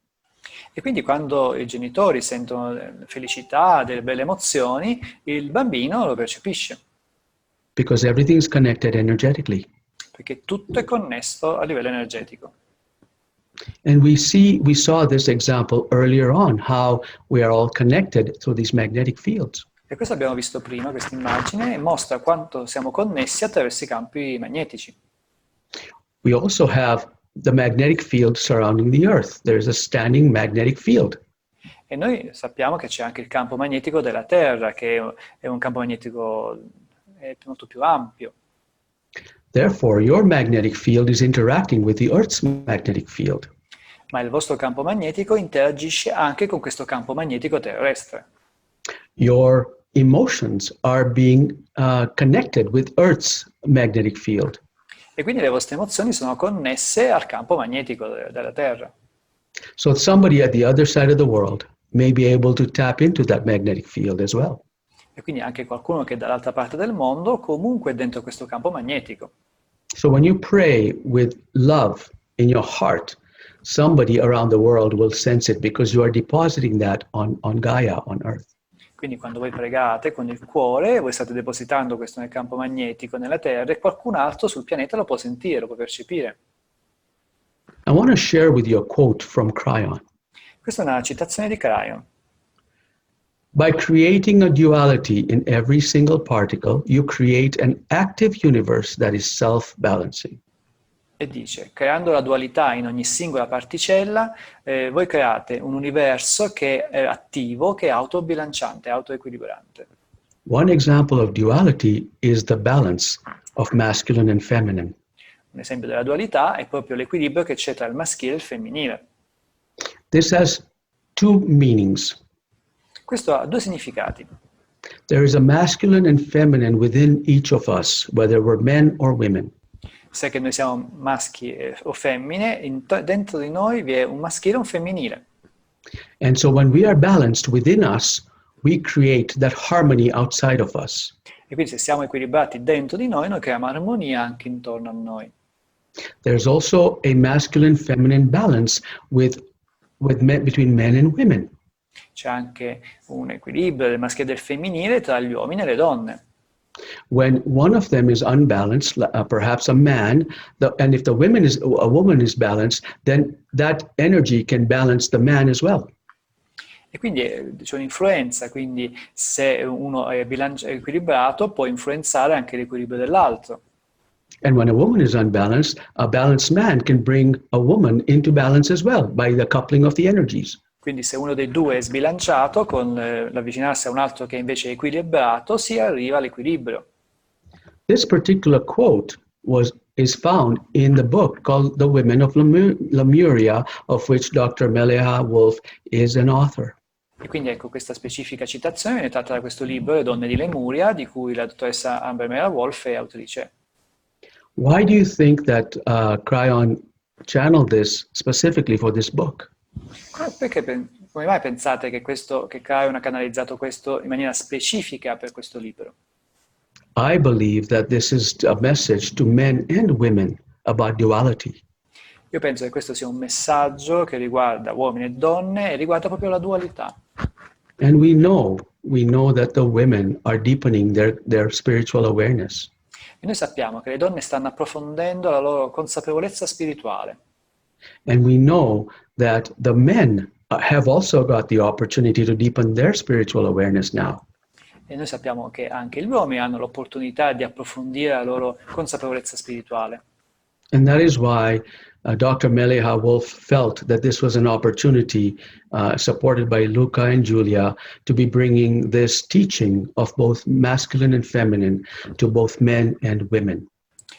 E quindi quando i genitori sentono felicità, delle belle emozioni, il bambino lo percepisce. Because everything is connected energetically. Perché tutto è connesso a livello energetico. And we saw this example earlier on, how we are all connected through these magnetic fields. E questo abbiamo visto prima, questa immagine, mostra quanto siamo connessi attraverso i campi magnetici. We also have the magnetic field surrounding the Earth. There's a standing magnetic field. E noi sappiamo che c'è anche il campo magnetico della Terra, che è un campo magnetico è molto più ampio. Therefore, your magnetic field is interacting with the Earth's magnetic field. Ma il vostro campo magnetico interagisce anche con questo campo magnetico terrestre. Your emotions are being connected with Earth's magnetic field. E quindi le vostre emozioni sono connesse al campo magnetico della Terra. So somebody at the other side of the world may be able to tap into that magnetic field as well. E quindi anche qualcuno che è dall'altra parte del mondo comunque è dentro questo campo magnetico. So when you pray with love in your heart, somebody around the world will sense it because you are depositing that on Gaia, on Earth. Quindi quando voi pregate con il cuore, voi state depositando questo nel campo magnetico, nella Terra, e qualcun altro sul pianeta lo può sentire, lo può percepire. I want to share with you a quote from Cryon. Questa è una citazione di Cryon. By creating a duality in every single particle, you create an active universe that is self-balancing. E dice, creando la dualità in ogni singola particella, voi create un universo che è attivo, che è autobilanciante, autoequilibrante. One example of duality is the balance of masculine and feminine. Un esempio della dualità è proprio l'equilibrio che c'è tra il maschile e il femminile. This has two meanings. Questo ha due significati. There is a masculine and feminine within each of us, whether we're men or women. Se che noi siamo maschi o femmine, dentro di noi vi è un maschile e un femminile. And so when we are balanced within us, we create that harmony outside of us. E quindi se siamo equilibrati dentro di noi creiamo armonia anche intorno a noi. There's also a masculine-feminine balance between men and women. C'è anche un equilibrio del maschile e del femminile tra gli uomini e le donne. When one of them is unbalanced, perhaps a man, and if a woman is balanced, then that energy can balance the man as well. E quindi c'è un'influenza, quindi se uno è equilibrato può influenzare anche l'equilibrio dell'altro. And when a woman is unbalanced, a balanced man can bring a woman into balance as well by the coupling of the energies. Quindi se uno dei due è sbilanciato, con l'avvicinarsi a un altro che invece è equilibrato, si arriva all'equilibrio. This particular quote is found in the book called The Women of Lemuria, of which Dr. Mele'ha Wolf is an author. E quindi ecco, questa specifica citazione viene tratta da questo libro, Le donne di Lemuria, di cui la dottoressa Amber Mele'ha Wolf è autrice. Why do you think that Cryon channeled this specifically for this book? Perché, come mai pensate che Cryon ha canalizzato questo in maniera specifica per questo libro? I believe that this is a message to men and women about duality. Io penso che questo sia un messaggio che riguarda uomini e donne e riguarda proprio la dualità. And we know that the women are deepening their spiritual awareness. E noi sappiamo che le donne stanno approfondendo la loro consapevolezza spirituale. And we know that the men have also got the opportunity to deepen their spiritual awareness now. E noi sappiamo che anche gli uomini hanno l'opportunità di approfondire la loro consapevolezza spirituale. And that is why Dr. Mele'ha Wolf felt that this was an opportunity, supported by Luca and Julia, to be bringing this teaching of both masculine and feminine to both men and women.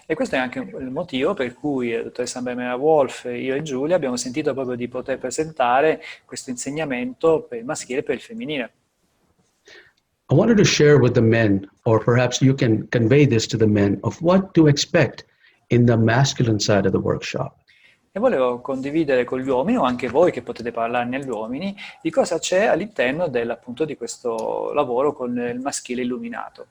E questo è anche il motivo per cui la dottoressa Amber Wolf, io e Giulia abbiamo sentito proprio di poter presentare questo insegnamento per il maschile e per il femminile. I wanted to share with the men, or perhaps you can convey this to the men, of what to expect in the masculine side of the workshop. E volevo condividere con gli uomini, o anche voi che potete parlarne agli uomini, di cosa c'è all'interno appunto di questo lavoro con il maschile illuminato.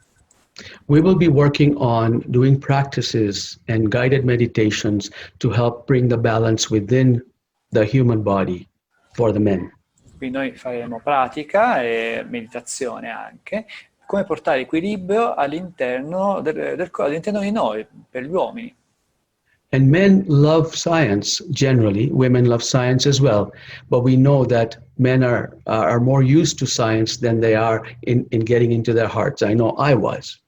We will be working on doing practices and guided meditations to help bring the balance within the human body for the men. Quindi noi faremo pratica e meditazione anche, come portare equilibrio all'interno all'interno di noi, per gli uomini. And men love science generally, women love science as well, but we know that men are more used to science than they are in getting into their hearts. I know I was.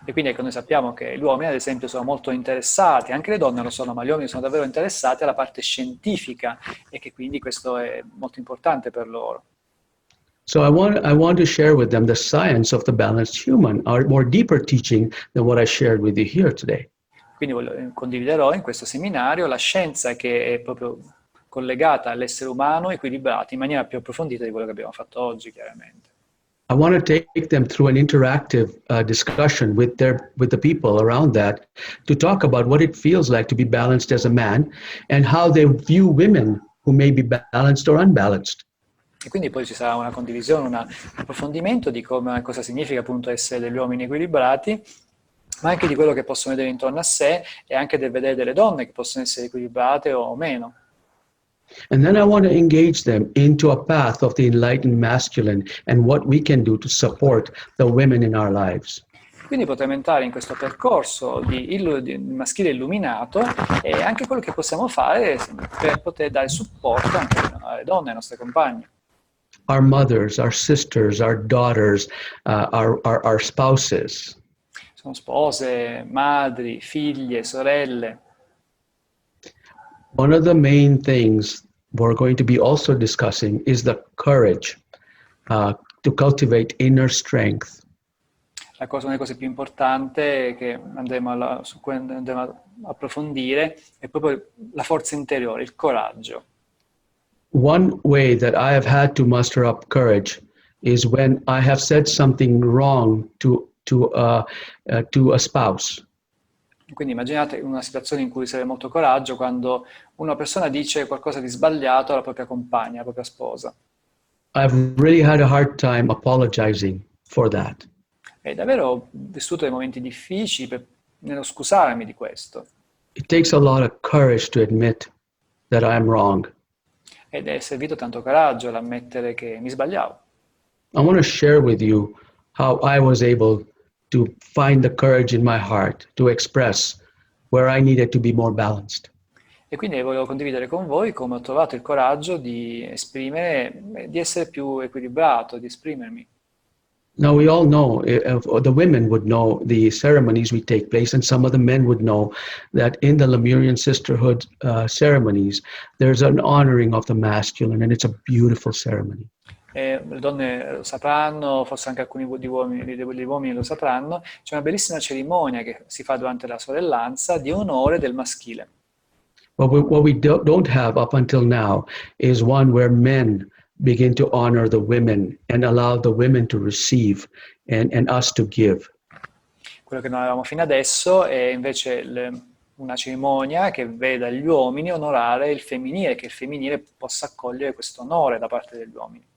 E quindi ecco, noi sappiamo che gli uomini, ad esempio, sono molto interessati, anche le donne lo sono, ma gli uomini sono davvero interessati alla parte scientifica e che quindi questo è molto importante per loro. So I want to share with them the science of the balanced human, our more deeper teaching than what I shared with you here today. Quindi condividerò in questo seminario la scienza che è proprio collegata all'essere umano equilibrato in maniera più approfondita di quello che abbiamo fatto oggi, chiaramente. I want to take them through an interactive discussion with the people around that to talk about what it feels like to be balanced as a man and how they view women who may be balanced or unbalanced. E quindi poi ci sarà una condivisione, un approfondimento di cosa significa appunto essere degli uomini equilibrati, ma anche di quello che possono vedere intorno a sé e anche del vedere delle donne che possono essere equilibrate o meno. And then I want to engage them into a path of the enlightened masculine and what we can do to support the women in our lives. Quindi potremo entrare in questo percorso di maschile illuminato e anche quello che possiamo fare per poter dare supporto anche alle donne, alle nostre compagne. Our mothers, our sisters, our daughters, our spouses. Sono spose, madri, figlie, sorelle. One of the main things we're going to be also discussing is the courage to cultivate inner strength. Una delle cose più importanti che su cui andremo a approfondire è proprio la forza interiore, il coraggio. One way that I have had to muster up courage is when I have said something wrong to a spouse. Quindi immaginate una situazione in cui serve molto coraggio quando una persona dice qualcosa di sbagliato alla propria compagna, alla propria sposa. I've really had a hard time apologizing for that. E davvero ho vissuto dei momenti difficili nello scusarmi di questo. It takes a lot of courage to admit that I'm wrong. Ed è servito tanto coraggio all'ammettere che mi sbagliavo. I want to share with you how I was able to find the courage in my heart to express where I needed to be more balanced. E quindi volevo condividere con voi come ho trovato il coraggio di esprimere, di essere più equilibrato, di esprimermi. Now we all know, the women would know the ceremonies we take place, and some of the men would know that in the Lemurian Sisterhood ceremonies, there's an honoring of the masculine, and it's a beautiful ceremony. Le donne lo sapranno, forse anche alcuni degli uomini lo sapranno, c'è una bellissima cerimonia che si fa durante la sorellanza di onore del maschile. What we don't have up until now is one where men begin to honor the women and allow the women to receive and us to give. Quello che non avevamo fino adesso è invece una cerimonia che veda gli uomini onorare il femminile, che il femminile possa accogliere questo onore da parte degli uomini.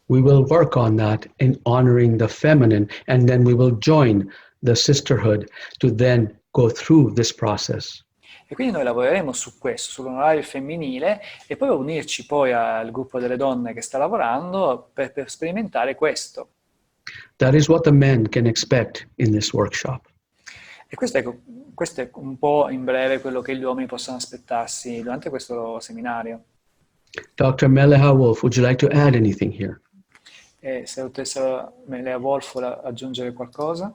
We will work on that in honoring the feminine, and then we will join the sisterhood to then go through this process. E quindi noi lavoreremo su questo, sull'onorare il femminile e poi unirci poi al gruppo delle donne che sta lavorando per sperimentare questo. That is what the men can expect in this workshop. E questo è un po' in breve quello che gli uomini possono aspettarsi durante questo seminario. Dr. Mele'ha Wolf, would you like to add anything here? Se la dottoressa Mele'ha Wolf vuole aggiungere qualcosa?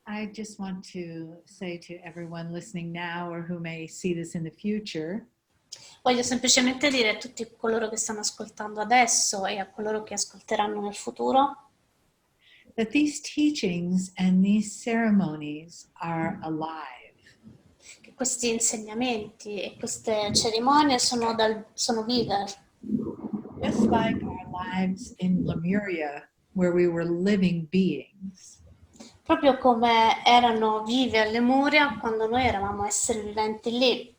I just want to say to everyone listening now or who may see this in the future, Voglio semplicemente dire a tutti coloro che stanno ascoltando adesso e a coloro che ascolteranno nel futuro that these teachings and these ceremonies are alive. che questi insegnamenti e queste cerimonie sono vive. Just like our lives in Lemuria, where we were living beings. Proprio come erano vive a Lemuria quando noi eravamo esseri viventi lì.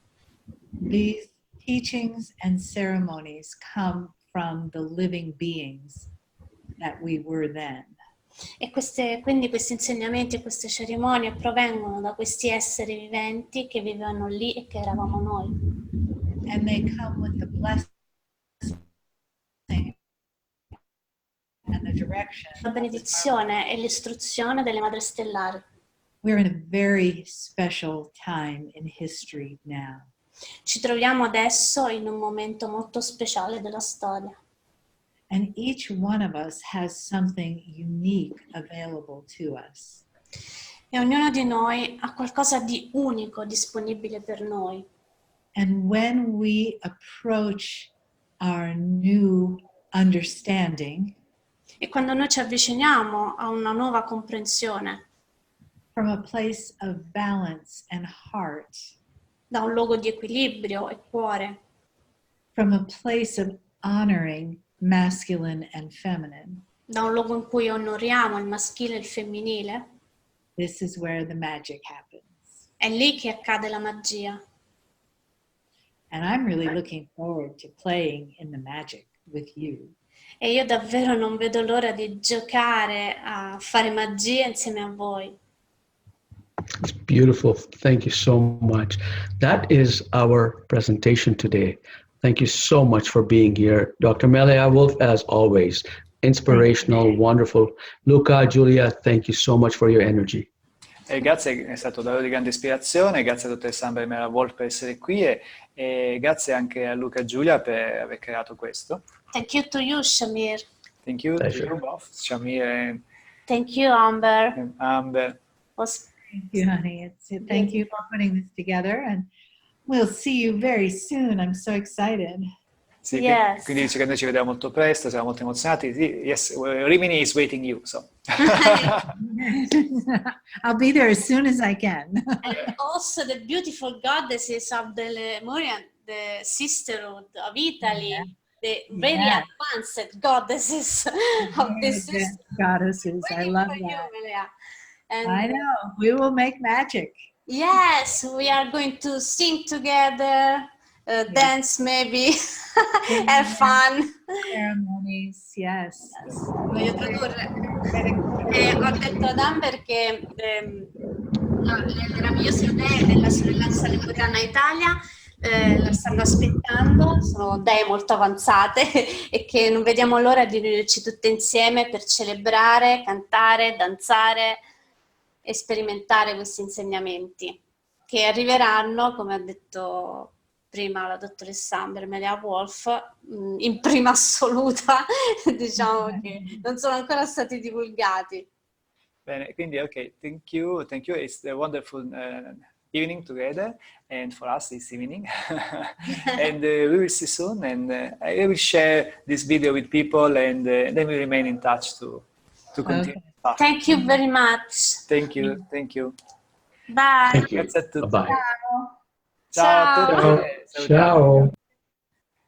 These teachings and ceremonies come from the living beings that we were then. E quindi questi insegnamenti e queste cerimonie provengono da questi esseri viventi che vivevano lì e che eravamo noi. And they come with the blessing and the direction. La benedizione e l'istruzione delle madri stellari. We're in a very special time in history now. Ci troviamo adesso in un momento molto speciale della storia. And each one of us has something unique available to us. E ognuno di noi ha qualcosa di unico disponibile per noi. And when we approach our new understanding E quando noi ci avviciniamo a una nuova comprensione, from a place of balance and heart, da un luogo di equilibrio e cuore, from a place of honoring masculine and feminine, da un luogo in cui onoriamo il maschile e il femminile, this is where the magic happens. è lì che accade la magia. And I'm really looking forward to playing in the magic with you. E io davvero non vedo l'ora di giocare a fare magia insieme a voi. It's beautiful. Thank you so much. That is our presentation today. Thank you so much for being here. Dr. Mele'ha Wolf, as always, inspirational, wonderful. Luca, Giulia, thank you so much for your energy. Grazie, è stato davvero di grande ispirazione, grazie a dottoressa Amber Mele'ha Wolf per essere qui e grazie anche a Luca e Giulia per aver creato questo. Thank you to you, Shamir. Thank you Pleasure. to you both, Shamir and Thank you, Amber. Amber. Thank you, honey. Thank you for putting this together, and we'll see you very soon. I'm so excited. Sì, Yes. quindi dice che noi ci vediamo molto presto, siamo molto emozionati. Sì, yes, Rimini is waiting you. So. I'll be there as soon as I can. And also the beautiful goddesses of the Lemurian, the Sisterhood of Italy, the very Yeah. advanced goddesses of this system. Goddesses, I Waiting love for you, that. Mele'ha. And I know. We will make magic. yes, we are going to sing together, dance maybe, have fun. Ceremonies, yes. Voglio tradurre. Ho detto ad Amber che le meravigliose idee della sorellanza lemuriana Italia la stanno aspettando, sono idee molto avanzate e che non vediamo l'ora di riunirci tutte insieme per celebrare, cantare, danzare e sperimentare questi insegnamenti che arriveranno, come ha detto prima la dottoressa Amber Mele'ha Wolf, in prima assoluta, diciamo che non sono ancora stati divulgati. Bene, quindi ok, thank you. It's a wonderful evening together, and for us this evening. And we will see soon, and I will share this video with people, and then we remain in touch to continue. Okay. Thank you very much. Thank you, thank you. Bye. Thank you. Grazie a tutti. Bye-bye. Ciao a tutti. Ciao.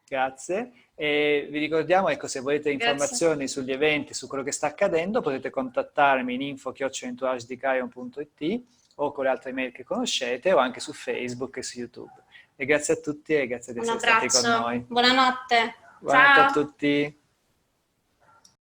Grazie. E vi ricordiamo, ecco, se volete informazioni sugli eventi, su quello che sta accadendo, potete contattarmi in info@entouragedecayon.it o con le altre email che conoscete o anche su Facebook e su YouTube. E grazie a tutti e grazie di Un essere stati con abbraccio. noi. Buonanotte. Buonanotte Ciao. a tutti.